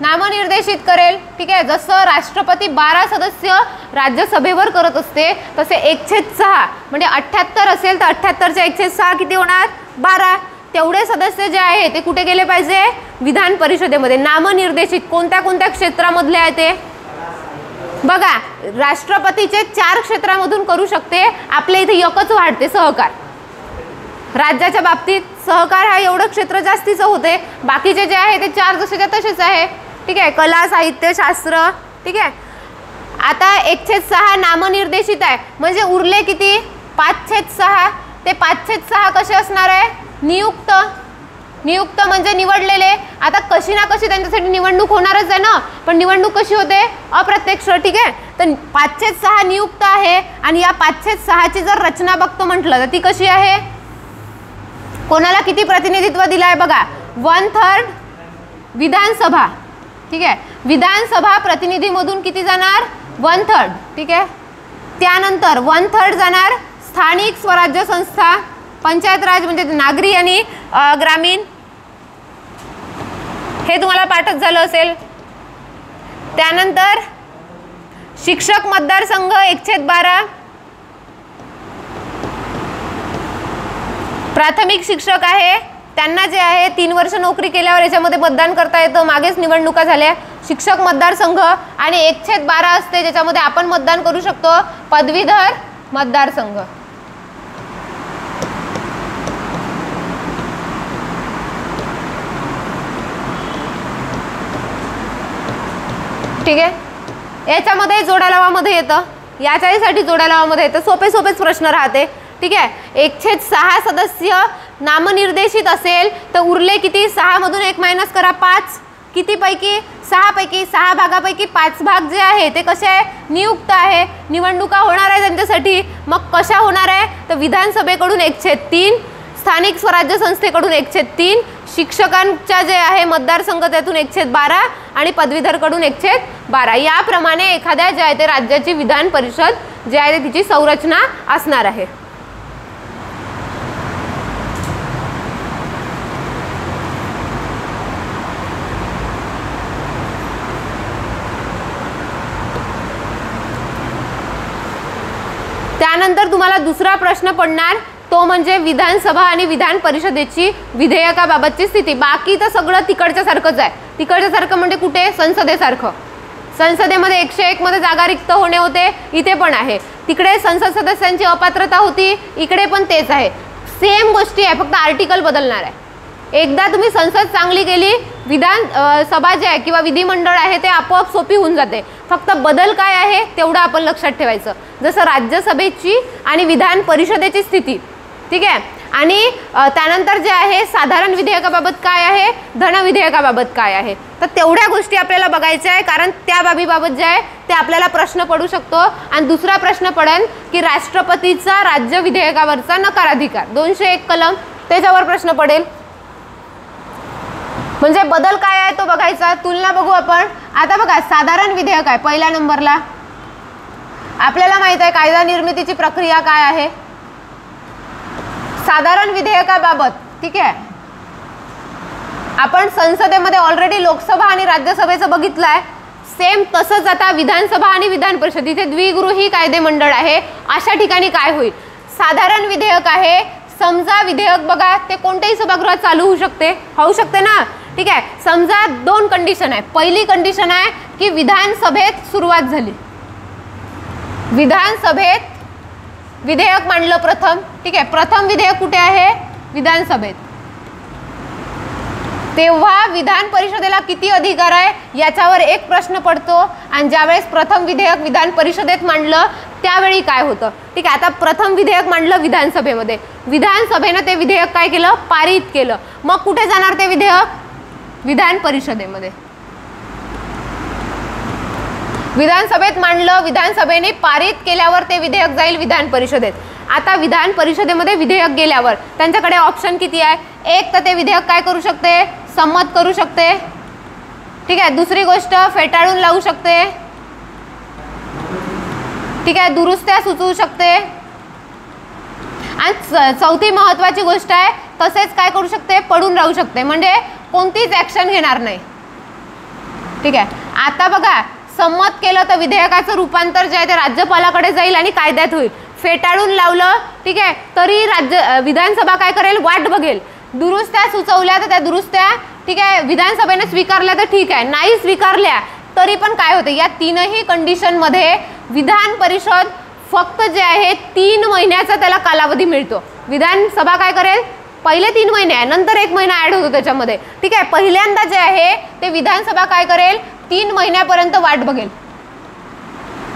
S1: नामनिर्देशित करेल. ठीक आहे, जसं राष्ट्रपती 12 सदस्य राज्यसभेवर करत असते तसे 1/6 म्हणजे 78 असेल तर 78चे 1/6 किती होणार, 12. तेवढे सदस्य जे आहे ते कुठे गेले पाहिजे, विधान परिषदेमध्ये. नामनिर्देशित कोणत्या कोणत्या क्षेत्रामधले आहे ते बघा. राष्ट्रपतीचे 4 क्षेत्रामधून करू शकते, आपल्या इथे एकच वाढते सहकार. राज्याच्या बाबतीत सहकार हा एवढं क्षेत्र जास्तीचं होते, बाकीचे जे आहे ते 4 जसेच्या तसेच आहे. ठीक आहे, कला साहित्य शास्त्र. ठीक आहे, आता 1/6 नामनिर्देशित आहे, म्हणजे उरले किती 5/6. ते 5/6 कसे असणार आहे, नियुक्त. नियुक्त म्हणजे निवडलेले. आता कशी ना कशी त्यांच्यासाठी निवडणूक होणारच आहे ना, पण निवडणूक कशी होते, अप्रत्यक्ष. ठीक आहे, तर 5/6 नियुक्त आहे. आणि या 5/6ची जर रचना बघतो म्हटलं तर ती कशी आहे, कोणाला किती प्रतिनिधित्व दिलं आहे बघा, 1/3 विधानसभा. ठीक आहे, विधानसभा प्रतिनिधीमधून किती जाणार, 1/3. ठीक आहे, त्यानंतर 1/3 जाणार स्थानिक स्वराज्य संस्था, पंचायत राज म्हणजे नागरी आणि ग्रामीण. हे तुम्हाला पाठच झालं असेल. त्यानंतर शिक्षक मतदारसंघ 1/12. प्राथमिक शिक्षक आहे त्यांना जे आहे 3 वर्ष नोकरी केल्यावर याच्यामध्ये मतदान करता येतं. मागेच निवडणुका झाल्या. शिक्षक मतदारसंघ आणि 1/12 असते ज्याच्यामध्ये आपण मतदान करू शकतो. पदवीधर मतदारसंघ. ठीक आहे, याच्यामध्ये जोडालावामध्ये येतं, याच्यासाठी जोडालावामध्ये येतं. सोपे सोपेच प्रश्न राहते. ठीक आहे, 1/6 सदस्य नामनिर्देशित असेल तर उरले किती, 6 मधून 1 मायनस करा, 5. किती पैकी, 6 पैकी. 6 भागापैकी 5 भाग जे आहे ते कसे आहे, नियुक्त आहे. निवडणुका होणार आहे त्यांच्यासाठी. मग कशा होणार आहे, तर विधानसभेकडून 1/3, स्थानिक स्वराज्य संस्थेकडून 1/3, शिक्षकांच्या जे आहे मतदारसंघ त्यातून 1/12 आणि पदवीधरकडून 1/12. याप्रमाणे एखाद्या जे आहे ते राज्याची विधान परिषद जे आहे तिची संरचना असणार आहे. त्यानंतर तुम्हाला दुसरा प्रश्न पडणार तो म्हणजे विधानसभा आणि विधान परिषदेची विधेयकाबाबतची स्थिती. बाकी तर सगळं तिकडच्या सारखंच आहे. तिकडच्या सारखं म्हणजे कुठे, संसदेसारखं. संसदेमध्ये 101 मध्ये जागा रिक्त होणे होते, इथे पण आहे. तिकडे संसद सदस्यांची अपात्रता होती, इकडे पण तेच आहे. सेम गोष्टी आहे, फक्त आर्टिकल बदलणार आहे. एकदा तुम्ही संसद चांगली केली, विधान सभा जे आहे किंवा विधिमंडळ आहे ते आपोआप सोपी होऊन जाते. फक्त बदल काय आहे तेवढं आपण लक्षात ठेवायचं. जसं राज्यसभेची आणि विधान परिषदेची स्थिती. ठीक आहे, आणि त्यानंतर जे आहे साधारण विधेयकाबाबत काय आहे, धन विधेयकाबाबत काय आहे, तर तेवढ्या गोष्टी आपल्याला बघायच्या आहे. कारण त्या बाबीबाबत जे आहे ते आपल्याला प्रश्न पडू शकतो. आणि दुसरा प्रश्न पडेल की राष्ट्रपतीचा राज्य विधेयकावरचा नकाराधिकार, 201 कलम, त्याच्यावर प्रश्न पडेल. म्हणजे बदल काय आहे तो बघायचा. तुलना बघू आपण. आता बघा, साधारण विधेयक आहे पहिल्या नंबरला. आपल्याला माहित आहे कायदा निर्मितीची प्रक्रिया काय आहे. साधारण विधेयकाबाबत ठीक आहे, आपण संसदेमध्ये ऑलरेडी लोकसभा आणि राज्यसभेचं बघितलं आहे. सेम तसंच आता विधानसभा आणि विधान परिषद, इथे द्विगृही कायदे मंडळ आहे, अशा ठिकाणी काय होईल. साधारण विधेयक आहे. समजा विधेयक बघा ते कोणत्याही सभागृहात चालू होऊ शकते ना. ठीक आहे, समजा 2 कंडिशन आहे. पहिली कंडिशन आहे की विधानसभेत सुरुवात झाली, विधानसभेत विधेयक मांडलं प्रथम. ठीक आहे, प्रथम विधेयक कुठे आहे, विधानसभेत. तेव्हा विधान परिषदेला किती अधिकार आहे याच्यावर एक प्रश्न पडतो. आणि ज्यावेळेस प्रथम विधेयक विधान परिषदेत मांडलं त्यावेळी काय होतं. ठीक आहे, आता प्रथम विधेयक मांडलं विधानसभेमध्ये, विधानसभेनं ते विधेयक काय केलं, पारित केलं. मग कुठे जाणार ते विधेयक, विधान परिषदेमध्ये. विधानसभेत मांडलं, विधानसभेने पारित केल्यावर ते विधेयक जाईल विधान परिषदेत. आता विधान परिषदेमध्ये विधेयक गेल्यावर त्यांच्याकडे ऑप्शन किती आहे. एक तर ते विधेयक काय करू शकते, संमत करू शकते. ठीक आहे, दुसरी गोष्ट फेटाळून लावू शकते. ठीक आहे, दुरुस्त्या सुचवू शकते. आणि चौथी महत्वाची गोष्ट आहे, तसेच काय करू शकते, पडून राहू शकते, म्हणजे कोणतीच ऍक्शन घेणार नाही. ठीक आहे, आता बघा संमत केलं तर विधेयकाचं रूपांतर जे आहे ते राज्यपालाकडे जाईल आणि कायद्यात होईल. फेटाळून लावलं ठीक आहे तरी विधानसभा काय करेल, वाट बघेल. दुरुस्त्या सुचवल्या तर त्या दुरुस्त्या ठीक आहे विधानसभेने स्वीकारल्या तर ठीक आहे, नाही स्वीकारल्या तरी पण काय होते, या तीनही कंडिशनमध्ये विधान परिषद फक्त जे आहे 3 महिन्याचा त्याला कालावधी मिळतो. विधानसभा काय करेल, पहिले 3 महिने आहे, नंतर 1 महिना ॲड होतो त्याच्यामध्ये. ठीक आहे, पहिल्यांदा जे आहे ते विधानसभा काय करेल, 3 महिन्यापर्यंत वाट बघेल.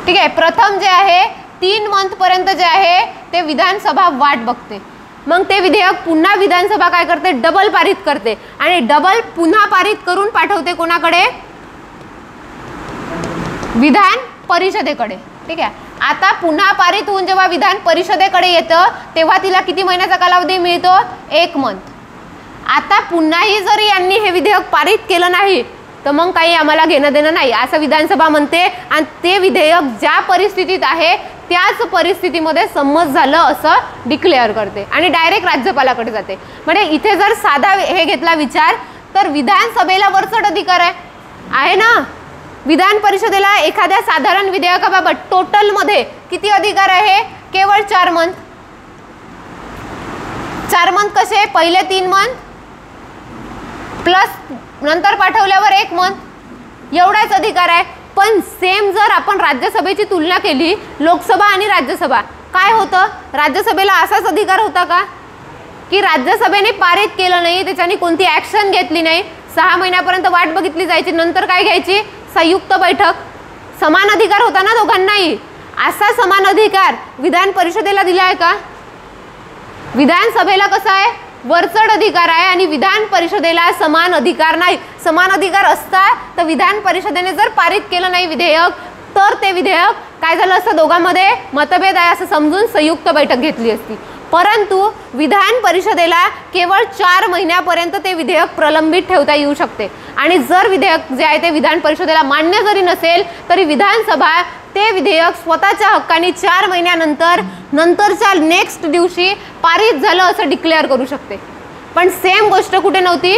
S1: ठीक आहे, प्रथम जे आहे 3 मंथपर्यंत जे आहे ते विधानसभा वाट बघते. मग ते विधेयक पुन्हा विधानसभा काय करते, डबल पारित करते आणि डबल पुन्हा पारित करून पाठवते कोणाकडे, विधान परिषदेकडे. ठीक आहे, आता पुन्हा पारित होऊन जेव्हा विधान परिषदेकडे येतं तेव्हा तिला किती महिन्याचा कालावधी मिळतो, 1 मंथ. आता पुन्हाही जरी यांनी हे विधेयक पारित केलं नाही तर मग काही आम्हाला घेणं देणं नाही असं विधानसभा म्हणते आणि ते विधेयक ज्या परिस्थितीत आहे त्याच परिस्थितीमध्ये संमत झालं असं डिक्लेअर करते आणि डायरेक्ट राज्यपालाकडे जाते. म्हणजे इथे जर साधा हे घेतला विचार तर विधानसभेला वरचढ अधिकार आहे ना. विधान परिषदेला एखाद्या साधारण विधेयकाबाबत टोटलमध्ये किती अधिकार आहे, केवळ 4 मंथ. 4 मंथ कसे, पहिले 3 मंथ प्लस नंतर पाठवल्यावर 1 मंथ, एवढाच अधिकार आहे. पण सेम जर आपण राज्यसभेची तुलना केली, लोकसभा आणि राज्यसभा, काय होतं, राज्यसभेला असाच अधिकार होता का की राज्यसभेने पारित केलं नाही त्याच्याने कोणती ॲक्शन घेतली नाही, 6 महिन्यापर्यंत वाट बघितली जायची, नंतर काय घ्यायची, संयुक्त बैठक. समान अधिकार होता ना दोघांनाही. असा समान अधिकार विधान परिषदेला दिला आहे का, विधानसभेला कसा आहे, वरचढ अधिकार आहे आणि विधान परिषदेला समान अधिकार नाही. समान अधिकार असता तर विधान परिषदेने जर पारित केलं नाही विधेयक तर ते विधेयक काय झालं असतं, दोघांमध्ये मतभेद आहे असं समजून संयुक्त बैठक घेतली असती. परंतु विधान परिषदेला केवळ 4 महिन्यापर्यंत ते विधेयक प्रलंबित ठेवता येऊ शकते आणि जर विधेयक जे आहे ते विधान परिषदेला मान्य जरी नसेल तरी विधानसभा ते विधेयक स्वतःच्या हक्काने 4 महिन्यानंतर नंतरच्या नेक्स्ट दिवशी पारित झालं असं डिक्लेअर करू शकते. पण सेम गोष्ट कुठे नव्हती,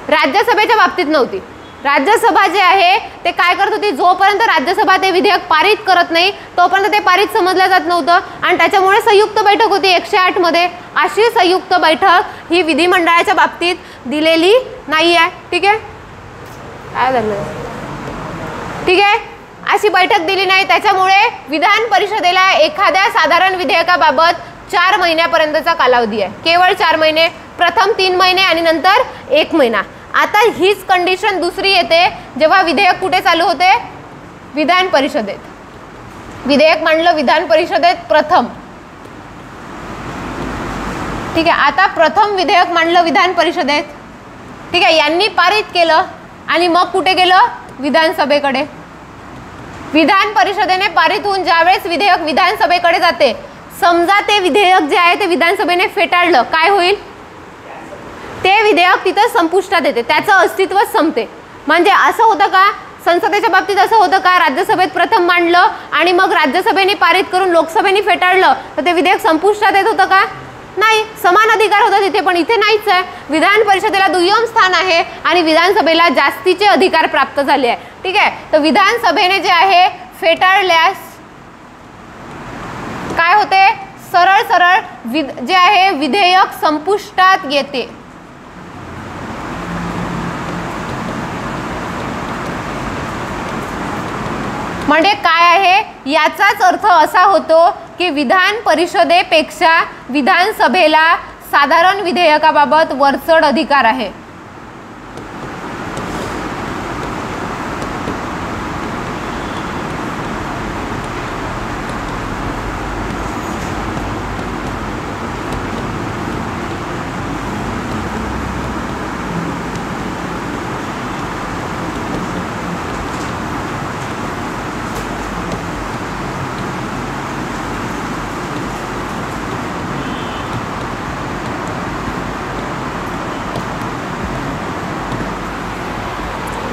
S1: राज्यसभेच्या बाबतीत नव्हती. राज्यसभा जे आहे ते काय करत होती, जोपर्यंत राज्यसभा ते विधेयक पारित करत नाही तोपर्यंत ते पारित समजलं जात नव्हतं आणि त्याच्यामुळे संयुक्त बैठक होती 108 मध्ये. अशी संयुक्त बैठक ही विधिमंडळाच्या बाबतीत दिलेली नाही आहे. ठीक आहे, काय झालं, ठीक आहे, अशी बैठक दिली नाही. त्याच्यामुळे विधान परिषदेला एखाद्या साधारण विधेयकाबाबत 4 महिन्यापर्यंतचा कालावधी आहे, केवळ 4 महिने, प्रथम 3 महिने आणि नंतर 1 महिना. आता हीच कंडिशन दुसरी येते जेव्हा विधेयक कुठे चालू होते, विधान परिषदेत. विधेयक मांडलं विधान परिषदेत प्रथम. ठीक आहे, आता प्रथम विधेयक मांडलं विधान परिषदेत. ठीक आहे, यांनी पारित केलं आणि मग कुठे गेलं, विधानसभेकडे. विधान परिषदेने पारित होऊन ज्यावेळेस विधेयक विधानसभेकडे जाते, समजा ते विधेयक जे आहे ते विधानसभेने फेटाळलं, काय होईल, ते विधेयक तिथं संपुष्टात येते, त्याचं अस्तित्व संपते. म्हणजे असं होतं का, संसदेच्या बाबतीत असं होतं का, राज्यसभेत प्रथम मांडलं आणि मग राज्यसभेने पारित करून लोकसभेने फेटाळलं तर ते विधेयक संपुष्टात येत होतं का, नाही. समान अधिकार होता तिथे, पण इथे नाहीच आहे. विधान परिषदेला दुय्यम स्थान आहे आणि विधानसभेला जास्तीचे अधिकार प्राप्त झाले आहे. ठीक आहे, तर विधानसभेने जे आहे फेटाळल्यास काय होते, सरळ सरळ जे आहे विधेयक संपुष्टात येते. म्हणजे काय आहे, याचाच अर्थ असा होतो की विधान परिषदेपेक्षा विधानसभेला साधारण विधेयकाबाबत वरचढ अधिकार आहे.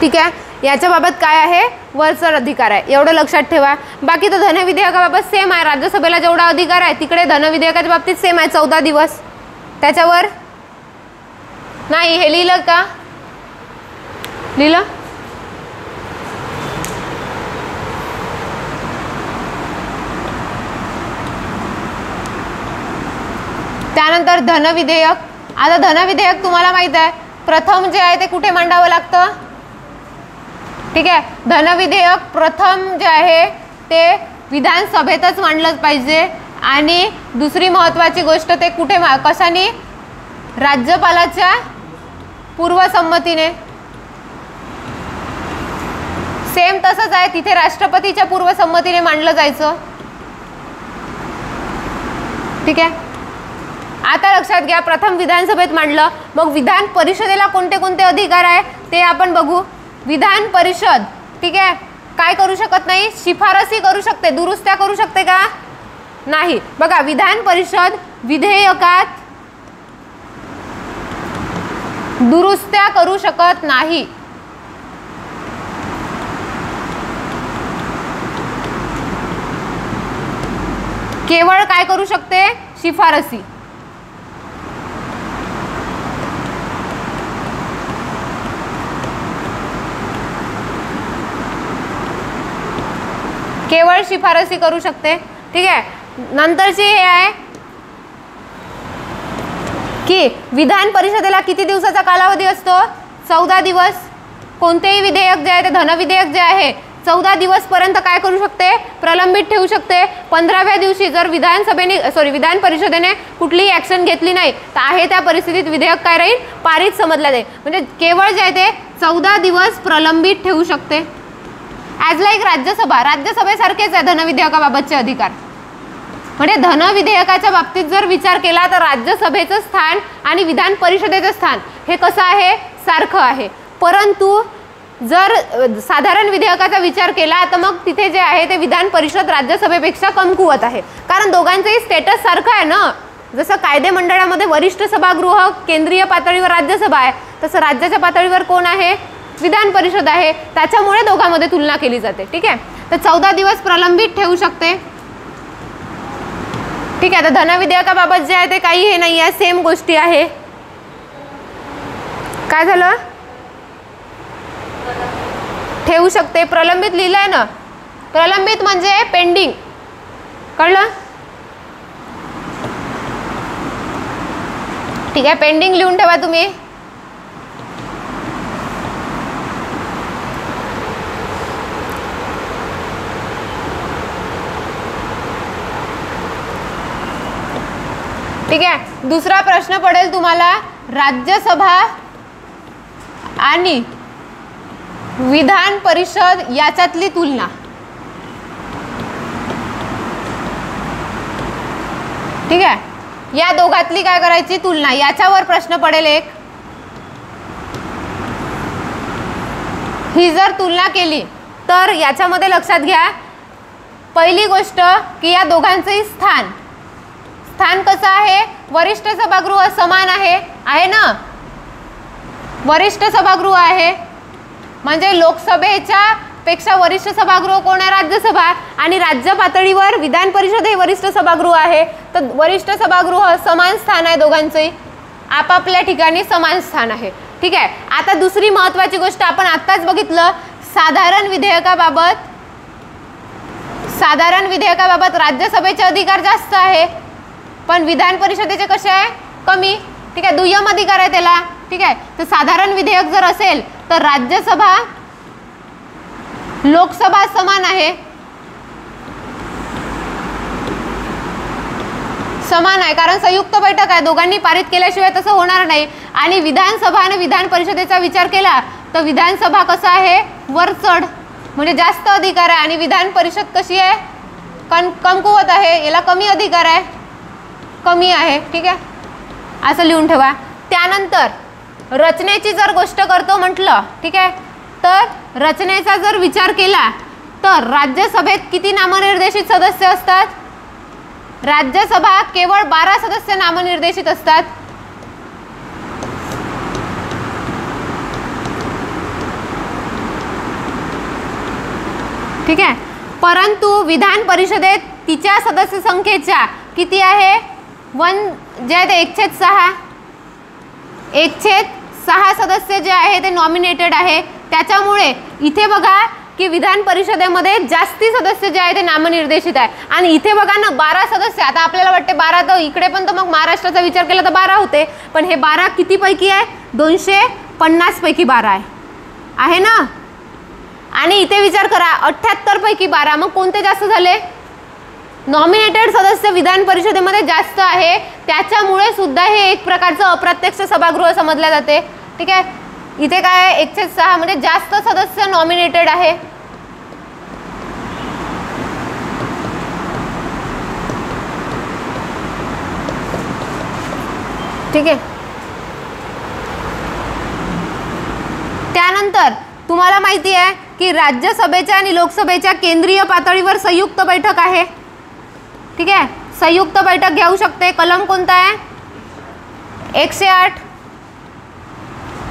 S1: ठीक आहे, याच्या बाबत काय आहे, वरचढ अधिकार आहे, एवढं लक्षात ठेवा. बाकी तर धन विधेयकाबाबत सेम आहे, राज्यसभेला जेवढा अधिकार आहे तिकडे धन विधेयकाच्या बाबतीत सेम आहे, 14 दिवस. त्याच्यावर नाही, हे लिहिलं का, लिहिलं, त्यानंतर धन विधेयक आता धन विधेयक तुम्हाला माहित आहे प्रथम जे आहे ते कुठे मांडावं लागतं, ठीक आहे. धन विधेयक प्रथम जे आहे ते विधानसभेतच मांडलंच पाहिजे. आणि दुसरी महत्त्वाची गोष्ट ते कुठे कशाने, राज्यपालाच्या पूर्वसंमतीने. सेम तसंच आहे तिथे राष्ट्रपतीच्या पूर्वसंमतीने मांडलं जायचं, ठीक आहे. आता लक्षात घ्या प्रथम विधानसभेत मांडलं, मग विधान परिषदेला कोणते कोणते अधिकार आहे ते आपण बघू. विधान परिषद, ठीक आहे, काय करू शकत नाही, शिफारसी करू शकते, दुरुस्त्या करू शकते का, नाही. बघा विधान परिषद विधेयकात दुरुस्त्या करू शकत नाही. केवळ काय करू शकते, शिफारसी. केवळ शिफारसी करू शकते, ठीक आहे. नंतरची हे आहे की विधान परिषदेला किती दिवसाचा कालावधी असतो, 14 दिवस. कोणतेही विधेयक जे आहे ते धन विधेयक जे आहे 14 दिवस पर्यंत काय करू शकते, प्रलंबित ठेवू शकते. 15व्या दिवशी जर विधान परिषदेने कुठलीही ऍक्शन घेतली नाही तर आहे त्या परिस्थितीत विधेयक काय राहील, पारित समजलं जाईल. म्हणजे केवळ जे आहे ते 14 दिवस प्रलंबित ठेवू शकते. ॲज लाईक राज्यसभेसारखेच आहे धन विधेयकाबाबतचे अधिकार. म्हणजे धन विधेयकाच्या बाबतीत जर विचार केला तर राज्यसभेचं स्थान आणि विधान परिषदेचं स्थान हे कसं आहे, सारखं आहे. परंतु जर साधारण विधेयकाचा विचार केला तर मग तिथे जे आहे ते विधान परिषद राज्यसभेपेक्षा कमकुवत आहे. कारण दोघांचंही स्टेटस सारखं आहे ना. जसं कायदे मंडळामध्ये वरिष्ठ सभागृह केंद्रीय पातळीवर राज्यसभा आहे, तसं राज्याच्या पातळीवर कोण आहे, विधान परिषद आहे. त्याच्यामुळे दोघांमध्ये तुलना केली जाते, ठीक आहे. तर 14 दिवस प्रलंबित ठेवू शकते, ठीक आहे. तर धन विधेयकाबाबत जे आहे ते काही हे नाही आहे, सेम गोष्टी आहे. काय झालं, ठेवू शकते, प्रलंबित लिहिलंय ना. प्रलंबित म्हणजे पेंडिंग, कळलं, ठीक आहे. पेंडिंग लिहून ठेवा तुम्ही. ठीक आहे. दुसरा प्रश्न पडेल तुम्हाला, राज्यसभा आणि विधान परिषद याच्यातली तुलना. ठीक आहे, या दोघातली काय करायची तुलना, याच्यावर प्रश्न पडेल एक. ही जर तुलना केली तर याच्यामध्ये लक्षात घ्या पहिली गोष्ट की या दोघांचंही स्थान कसं आहे, वरिष्ठ सभागृह समान आहे ना. वरिष्ठ सभागृह आहे म्हणजे लोकसभेच्या पेक्षा वरिष्ठ सभागृह कोण आहे, राज्यसभा. आणि राज्य पातळीवर विधान परिषद हे वरिष्ठ सभागृह आहे. तर वरिष्ठ सभागृह समान स्थान आहे, दोघांचंही आपापल्या ठिकाणी समान स्थान आहे, ठीक आहे. आता दुसरी महत्त्वाची गोष्ट आपण आत्ताच बघितलं, साधारण विधेयकाबाबत राज्यसभेचे अधिकार जास्त आहे पण विधान परिषदेचे कसे आहे, कमी, ठीक आहे. दुय्यम अधिकार आहे त्याला, ठीक आहे. तर साधारण विधेयक जर असेल तर राज्यसभा लोकसभा समान आहे, कारण संयुक्त बैठक आहे, दोघांनी पारित केल्याशिवाय तसं होणार नाही. आणि विधानसभा आणि विधान परिषदेचा विचार केला तर विधानसभा कसं आहे, वरचढ म्हणजे जास्त अधिकार आहे आणि विधान परिषद कशी आहे, कमकुवत आहे, याला कमी अधिकार आहे, कमी आहे, ठीक आहे. असं लिहून ठेवा. त्यानंतर रचनेची जर गोष्ट करतो म्हटलं, ठीक आहे, तर रचनेचा जर विचार केला तर राज्यसभेत किती नामनिर्देशित सदस्य असतात, राज्यसभा केवळ 12 सदस्य नामनिर्देशित असतात. ठीक आहे. परंतु विधान परिषदेत तिच्या सदस्य संख्येच्या किती आहे, 1 जे आहे ते 1/6 सदस्य जे आहे ते नॉमिनेटेड आहे. त्याच्यामुळे इथे बघा की विधान परिषदेमध्ये जास्ती सदस्य जे आहे ते नामनिर्देशित आहे. आणि इथे बघा ना 12 सदस्य. आता आपल्याला वाटते 12, तर इकडे पण तर मग महाराष्ट्राचा विचार केला तर 12 होते, पण हे 12 किती पैकी आहे? 250 पैकी 12 आहे ना. आणि इथे विचार करा 78 पैकी 12, मग कोणते जास्त झाले? नॉमिनेटेड सदस्य विधान परिषदेमध्ये जास्त आहे, त्याच्यामुळे सुद्धा हे एक प्रकारचं अप्रत्यक्ष सभागृह समजले जाते. ठीक आहे. इथे काय आहे? 106 म्हणजे जास्त सदस्य नॉमिनेटेड आहे. ठीक आहे. त्यानंतर तुम्हाला माहिती आहे की राज्यसभेच्या आणि लोकसभेच्या केंद्रीय पातळीवर संयुक्त बैठक आहे. ठीक आहे. संयुक्त बैठक घेऊ शकते. कलम कोणता आहे? 108.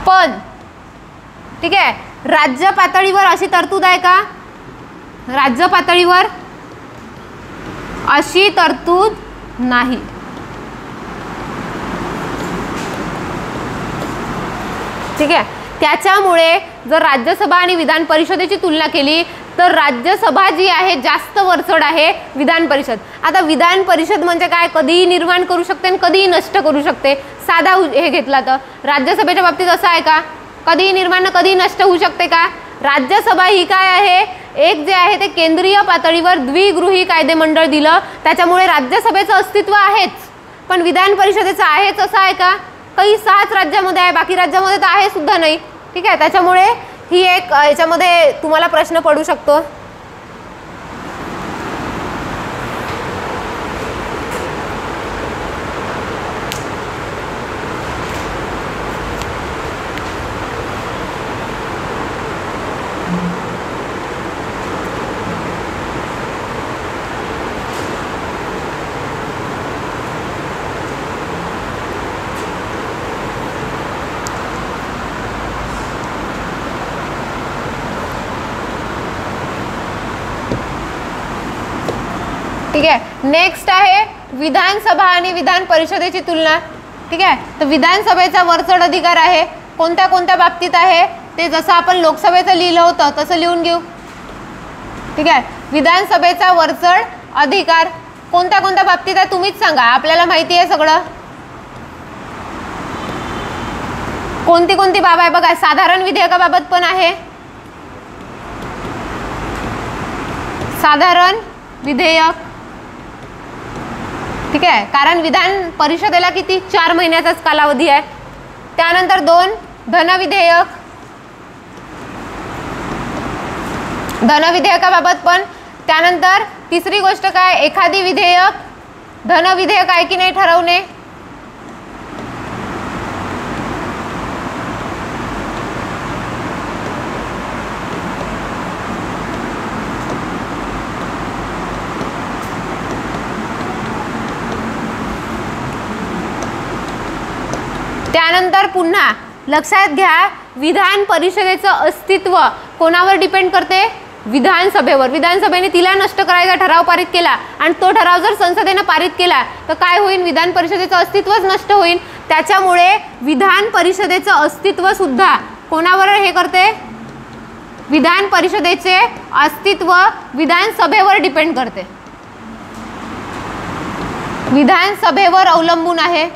S1: पण ठीक आहे, राज्य पातळीवर अशी तरतूद आहे का? राज्य पातळीवर अशी तरतूद नाही. ठीक आहे. त्याच्यामुळे जर राज्यसभा आणि विधान परिषदेची तुलना केली तर राज्यसभा जी आहे जास्त वरचढ आहे विधान परिषद. आता विधान परिषद म्हणजे काय? कधीही निर्माण करू शकते आणि कधीही नष्ट करू शकते. साधा हे घेतला तर राज्यसभेच्या बाबतीत असं आहे का? कधीही निर्माण कधीही नष्ट होऊ शकते का? राज्यसभा ही काय आहे? एक जे आहे ते केंद्रीय पातळीवर द्विगृही कायदेमंडळ दिलं, त्याच्यामुळे राज्यसभेचं अस्तित्व आहेच, पण विधान परिषदेचं आहेच असं आहे का? काही 6 राज्यामध्ये आहे, बाकी राज्यामध्ये तर आहे सुद्धा नाही. ठीक आहे. त्याच्यामुळे ही एक याच्यामध्ये तुम्हाला प्रश्न पडू शकतो. ठीक आहे. नेक्स्ट आहे विधानसभा आणि विधान परिषदेची तुलना. ठीक आहे. तर विधानसभेचा वरचढ अधिकार आहे. कोणत्या कोणत्या बाबतीत आहे ते जसं आपण लोकसभेचं लिहिलं होतं तसं लिहून घेऊ. ठीक आहे. विधानसभेचा वरचढ अधिकार कोणत्या कोणत्या बाबतीत आहे तुम्हीच सांगा, आपल्याला माहिती आहे सगळं. कोणती कोणती बाब आहे बघा. साधारण विधेयकाबाबत पण आहे. साधारण विधेयक. ठीक आहे. कारण विधान परिषदेला किती 4 महिन्याचाच कालावधी आहे. त्यानंतर 2 धनविधेयक. धनविधेयकाबाबत पण. त्यानंतर तिसरी गोष्ट काय? एखादी विधेयक धनविधेयक आहे की नाही ठरवणे. त्यानंतर पुन्हा लक्षात घ्या, विधान परिषदेचं अस्तित्व कोणावर डिपेंड करते? विधानसभेवर. विधानसभेने तिला नष्ट करायचा ठराव पारित केला आणि तो ठराव जर संसदेने पारित केला तर काय होईल? विधान परिषदेचं अस्तित्वच नष्ट होईल. त्याच्यामुळे विधान परिषदेचं अस्तित्व सुद्धा कोणावर हे करते? विधान परिषदेचे अस्तित्व विधानसभेवर डिपेंड करते, विधानसभेवर अवलंबून आहे.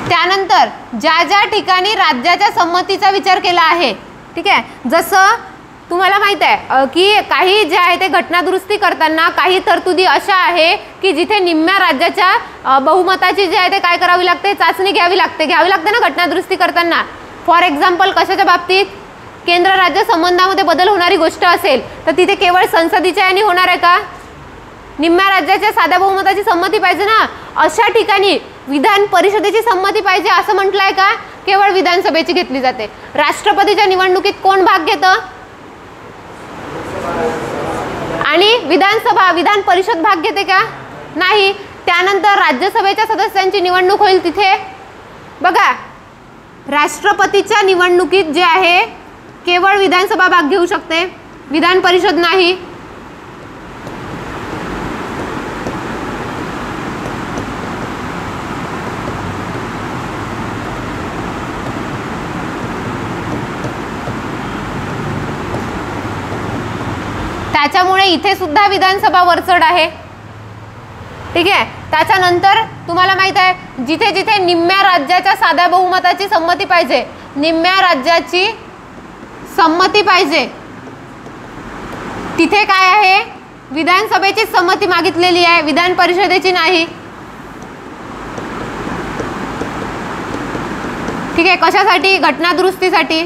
S1: त्यानंतर ज्या ज्या ठिकाणी राज्याच्या संमतीचा विचार केला आहे. ठीक आहे. जसं तुम्हाला माहित आहे की काही जे आहे ते घटनादुरुस्ती करताना काही तरतुदी अशा आहे की जिथे निम्म्या राज्याच्या बहुमताची जे आहे ते काय करावी लागते? चाचणी घ्यावी लागते ना घटनादुरुस्ती करताना. फॉर एक्झाम्पल कशाच्या बाबतीत? केंद्र राज्य संबंधामध्ये बदल होणारी गोष्ट असेल तर तिथे केवळ संसदेच्या याने होणार आहे का? निम्म्या राज्याच्या साध्या बहुमताची संमती पाहिजे ना. अशा ठिकाणी विधान परिषदेची संमती पाहिजे असं म्हटलंय का? केवळ विधानसभेची घेतली जाते. राष्ट्रपतीच्या निवडणुकीत कोण भाग घेतं? आणि विधान परिषद भाग घेते का? नाही. त्यानंतर राज्यसभेच्या सदस्यांची निवडणूक होईल तिथे बघा, राष्ट्रपतीच्या निवडणुकीत जे आहे केवळ विधानसभा भाग घेऊ शकते, विधान परिषद नाही. त्याच्यामुळे इथे सुद्धा विधानसभा वरचढ आहे, ठीक आहे. त्याच्यानंतर तुम्हाला माहित आहे जिथे जिथे निम्म्या राज्याच्या साध्या बहुमताची संमती पाहिजे, निम्म्या राज्याची संमती पाहिजे, तिथे काय आहे, विधानसभेची संमती मागितलेली आहे, विधान परिषदेची नाही, ठीक आहे. कशासाठी? घटनादुरुस्तीसाठी.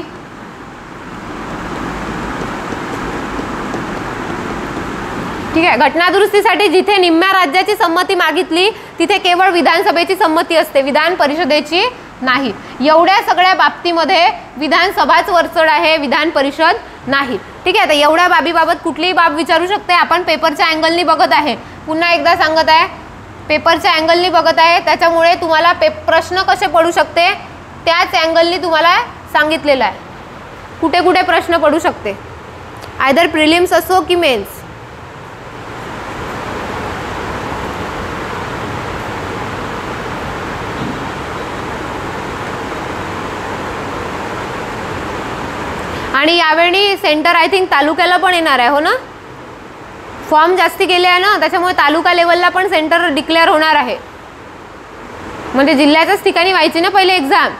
S1: ठीक आहे. घटनादुरुस्तीसाठी जिथे निम्म्या राज्याची संमती मागितली तिथे केवळ विधानसभेची संमती असते, विधान परिषदेची नाही. एवढ्या सगळ्या बाबतीमध्ये विधानसभाच वरचढ आहे, विधान परिषद नाही, ठीक आहे. आता एवढ्या बाबीबाबत कुठलीही बाब विचारू शकते. आपण पेपरच्या अँगलनी बघत आहे, पुन्हा एकदा सांगत आहे, पेपरच्या अँगलनी बघत आहे, त्याच्यामुळे तुम्हाला प्रश्न कसे पडू शकते त्याच अँगलनी तुम्हाला सांगितलेलं आहे कुठे कुठे प्रश्न पडू शकते, आयदर प्रिलिम्स असो की मेन्स. आणि यावेळी सेंटर आय थिंक तालुक्याला पण येणार आहे, हो ना. फॉर्म जास्ती गेले आहे ना, त्याच्यामुळे तालुका लेवलला पण सेंटर डिक्लेअर होणार आहे. म्हणजे जिल्ह्याच्याच ठिकाणी व्हायची ना पहिले एक्झाम,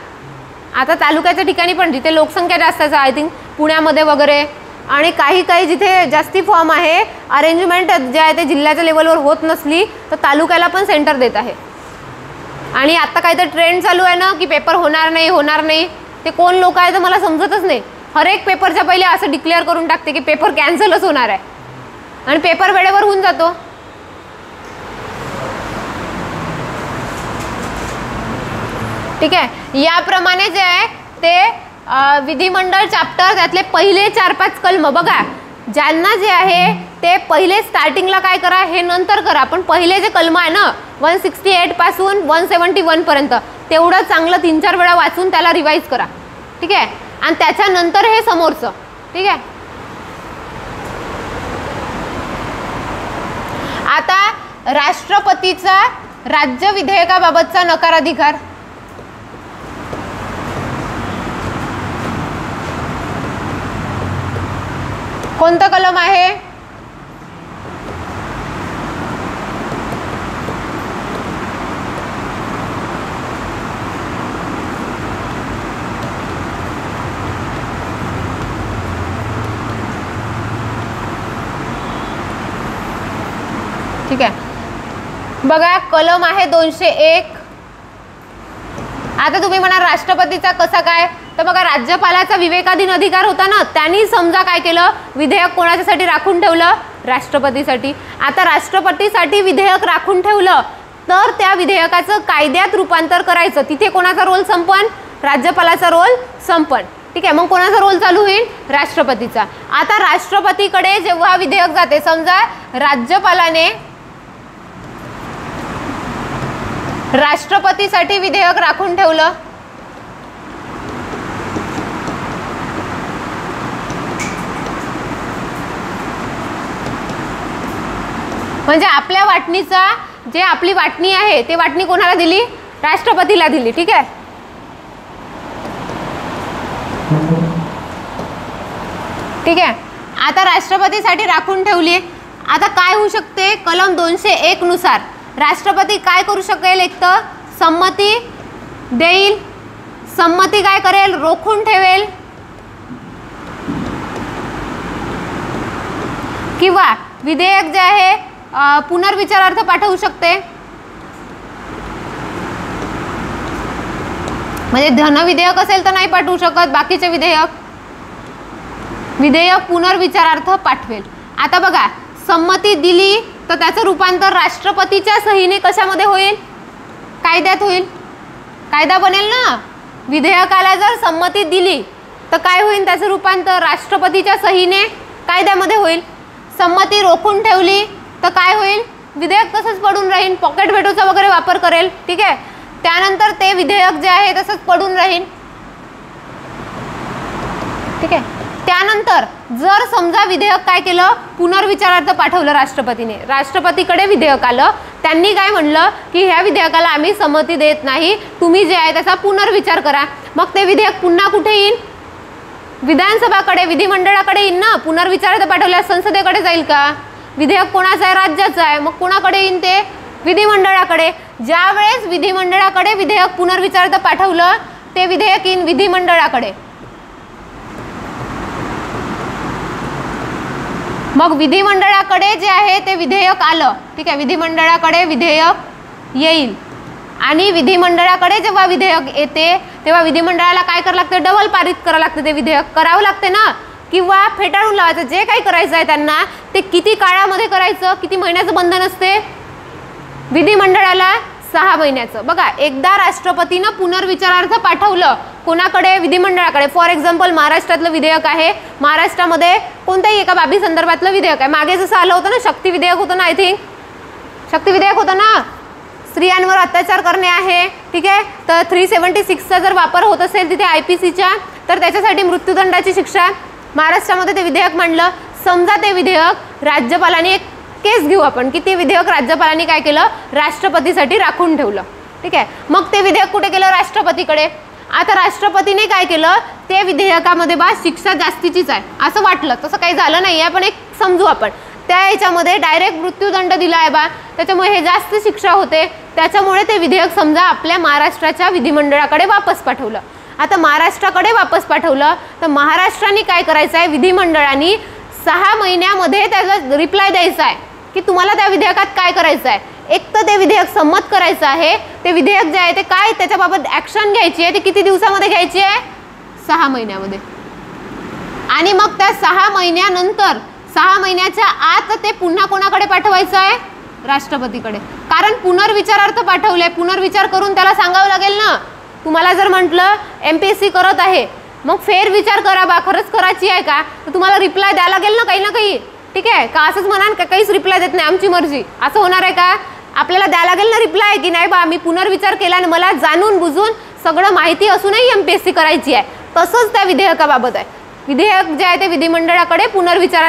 S1: आता तालुक्याच्या ठिकाणी पण, जिथे लोकसंख्या जास्त आहे आय थिंक पुण्यामध्ये वगैरे, आणि काही काही जिथे जास्ती फॉर्म आहे, अरेंजमेंट जे आहे ते जिल्ह्याच्या लेवलवर होत नसली तर तालुक्याला पण सेंटर देत आहे. आणि आता काही तर ट्रेंड चालू आहे ना की पेपर होणार नाही, ते कोण लोक आहे तर मला समजतच नाही. हर एक पेपरच्या पहिले असं डिक्लेअर करून टाकते की पेपर कॅन्सलच होणार आहे, आणि पेपर वेळेवर होऊन जातो. ठीक आहे. याप्रमाणे जे आहे ते विधिमंडळ चॅप्टर त्यातले पहिले 4-5 कलम बघा, ज्यांना जे आहे ते पहिले स्टार्टिंगला काय करा, हे नंतर करा, पण पहिले जे कलम आहे ना 168 पासून 171 पर्यंत तेवढं चांगलं 3-4 वेळा वाचून त्याला रिवाइज करा, ठीक आहे. आणि त्याच्यानंतर हे समोरचं, ठीक आहे. आता राष्ट्रपतीचा राज्य विधेयकाबाबतचा नकाराधिकार, कोणतं कलम आहे? ठीक आहे. बघा कलम आहे 201. आता तुम्ही म्हणा राष्ट्रपतीचा कसा काय, तर बघा राज्यपालाचा विवेकाधीन अधिकार होता ना, त्यांनी समजा काय केलं, विधेयक कोणाच्यासाठी राखून ठेवलं, राष्ट्रपतीसाठी. आता राष्ट्रपतीसाठी विधेयक राखून ठेवलं तर त्या विधेयकाचं कायद्यात रूपांतर करायचं, तिथे कोणाचा रोल संपन, राज्यपालाचा रोल संपन, ठीक आहे. मग कोणाचा रोल चालू होईल, राष्ट्रपतीचा. आता राष्ट्रपतीकडे जेव्हा विधेयक जाते, समजा राज्यपालाने राष्ट्रपतीसाठी विधेयक राखून ठेवलं, म्हणजे आपल्या वाटणीचा जे आपली वाटणी आहे ते वाटणी कोणाला दिली, राष्ट्रपतीला दिली, ठीक आहे. ठीक आहे. आता राष्ट्रपतीसाठी राखून ठेवली. आता काय होऊ शकते, कलम 201 नुसार राष्ट्रपती काय करू शकेल, एक तर संमती देईल, संमती काय करेल, रोखून ठेवेल, किंवा विधेयक जे आहे पुनर्विचारार्थ पाठवू शकते. म्हणजे धन विधेयक असेल तर नाही पाठवू शकत, बाकीचे विधेयक पुनर्विचारार्थ पाठवेल. आता बघा संमती दिली तर त्याचं रूपांतर राष्ट्रपतीच्या सहीने कशामध्ये होईल, कायद्यात होईल, कायदा बनेल ना. विधेयकाला जर संमती दिली तर काय होईल, त्याचं रूपांतर राष्ट्रपतीच्या सहीने कायद्यामध्ये होईल. संमती रोखून ठेवली तर काय होईल, विधेयक तसंच पडून राहील, पॉकेट व्हेटोचा वगैरे वापर करेल, ठीक आहे. त्यानंतर ते विधेयक जे आहे तसंच पडून राहील, ठीक आहे. त्यानंतर जर समजा विधेयक काय केलं, पुनर्विचारार्थ पाठवलं राष्ट्रपतीने, राष्ट्रपतीकडे विधेयक आलं, त्यांनी काय म्हणलं की ह्या विधेयकाला आम्ही संमती देत नाही, तुम्ही जे आहे त्याचा पुनर्विचार करा. मग ते विधेयक पुन्हा कुठे येईल, विधानसभाकडे विधिमंडळाकडे येईन ना, पुनर्विचारार्थ पाठवल्यास संसदेकडे जाईल का? विधेयक कोणाचं आहे? राज्याचं आहे, मग कोणाकडे येईन ते? विधिमंडळाकडे. ज्या वेळेस विधिमंडळाकडे विधेयक पुनर्विचारार्थ पाठवलं ते विधेयक येईन विधिमंडळाकडे. मग विधिमंडळाकडे जे आहे ते विधेयक आलं, ठीक आहे, विधिमंडळाकडे विधेयक येईल आणि विधिमंडळाकडे जेव्हा विधेयक येते तेव्हा विधिमंडळाला काय करावं लागतं? डबल पारित करावं लागतं, ते विधेयक करावं लागते ना, किंवा फेटाळून लावायचं. जे काही करायचं आहे त्यांना ते किती काळामध्ये करायचं? किती महिन्याचं बंधन असते विधिमंडळाला? 6 महिन्याचं. बघा, एकदा राष्ट्रपतीनं पुनर्विचारार्थ पाठवलं कोणाकडे? विधिमंडळाकडे. फॉर एक्झाम्पल महाराष्ट्रातलं विधेयक आहे, महाराष्ट्रामध्ये कोणत्याही एका बाबी संदर्भातलं विधेयक आहे. मागे जसं आलं होतं ना, शक्ती विधेयक होतं ना, आय थिंक शक्ती विधेयक होतं ना, स्त्रियांवर अत्याचार करणे आहे, ठीक आहे. तर 376चा जर वापर होत असेल तिथे IPCच्या, तर त्याच्यासाठी मृत्यूदंडाची शिक्षा. महाराष्ट्रामध्ये ते विधेयक मांडलं. समजा ते विधेयक राज्यपालांनी, एक केस घेऊ आपण की ते विधेयक राज्यपालांनी काय केलं? राष्ट्रपतीसाठी राखून ठेवलं, ठीक आहे. मग ते विधेयक कुठे गेलं? राष्ट्रपतीकडे. आता राष्ट्रपतीने काय केलं? ते विधेयकामध्ये बा शिक्षा जास्तीचीच आहे असं वाटलं, तसं काही झालं नाही आहे, पण एक समजू आपण त्या याच्यामध्ये डायरेक्ट मृत्यूदंड दिला आहे बा, त्याच्यामुळे हे जास्त शिक्षा होते, त्याच्यामुळे ते विधेयक समजा आपल्या महाराष्ट्राच्या विधिमंडळाकडे वापस पाठवलं. आता महाराष्ट्राकडे वापस पाठवलं तर महाराष्ट्राने काय करायचं आहे? विधिमंडळाने 6 महिन्यामध्ये त्याचा रिप्लाय द्यायचा आहे की तुम्हाला त्या विधेयकात काय करायचं आहे. एक तर ते विधेयक संमत करायचं आहे, ते विधेयक जे आहे ते काय त्याच्याबाबत ॲक्शन घ्यायची आहे, ती किती दिवसामध्ये घ्यायची आहे? 6 महिन्यामध्ये. आणि मग त्या 6 महिन्यानंतर 6 महिन्याच्या आत ते पुन्हा कोणाकडे पाठवायचं आहे? राष्ट्रपतीकडे. कारण पुनर्विचारार्थ पाठवले, पुनर्विचार करून त्याला सांगावं लागेल ना. तुम्हाला जर म्हटलं MPSC करत आहे, मग फेरविचार करा बा, खरंच करायची आहे का, तर तुम्हाला रिप्लाय द्यायला लागेल ना काही ना काही, ठीक आहे. का असंच म्हणाल का काहीच रिप्लाय देत नाही आमची मर्जी, असं होणार आहे का? आपल्याला द्यायला लागेल ना रिप्लाय की नाही बा मी पुनर्विचार केला आणि मला जाणून बुजून सगळं माहिती असूनही MPSC करायची आहे. तसंच त्या विधेयकाबाबत आहे. विधेयक जे आहे ते विधिमंडळाकडे पुनर्विचार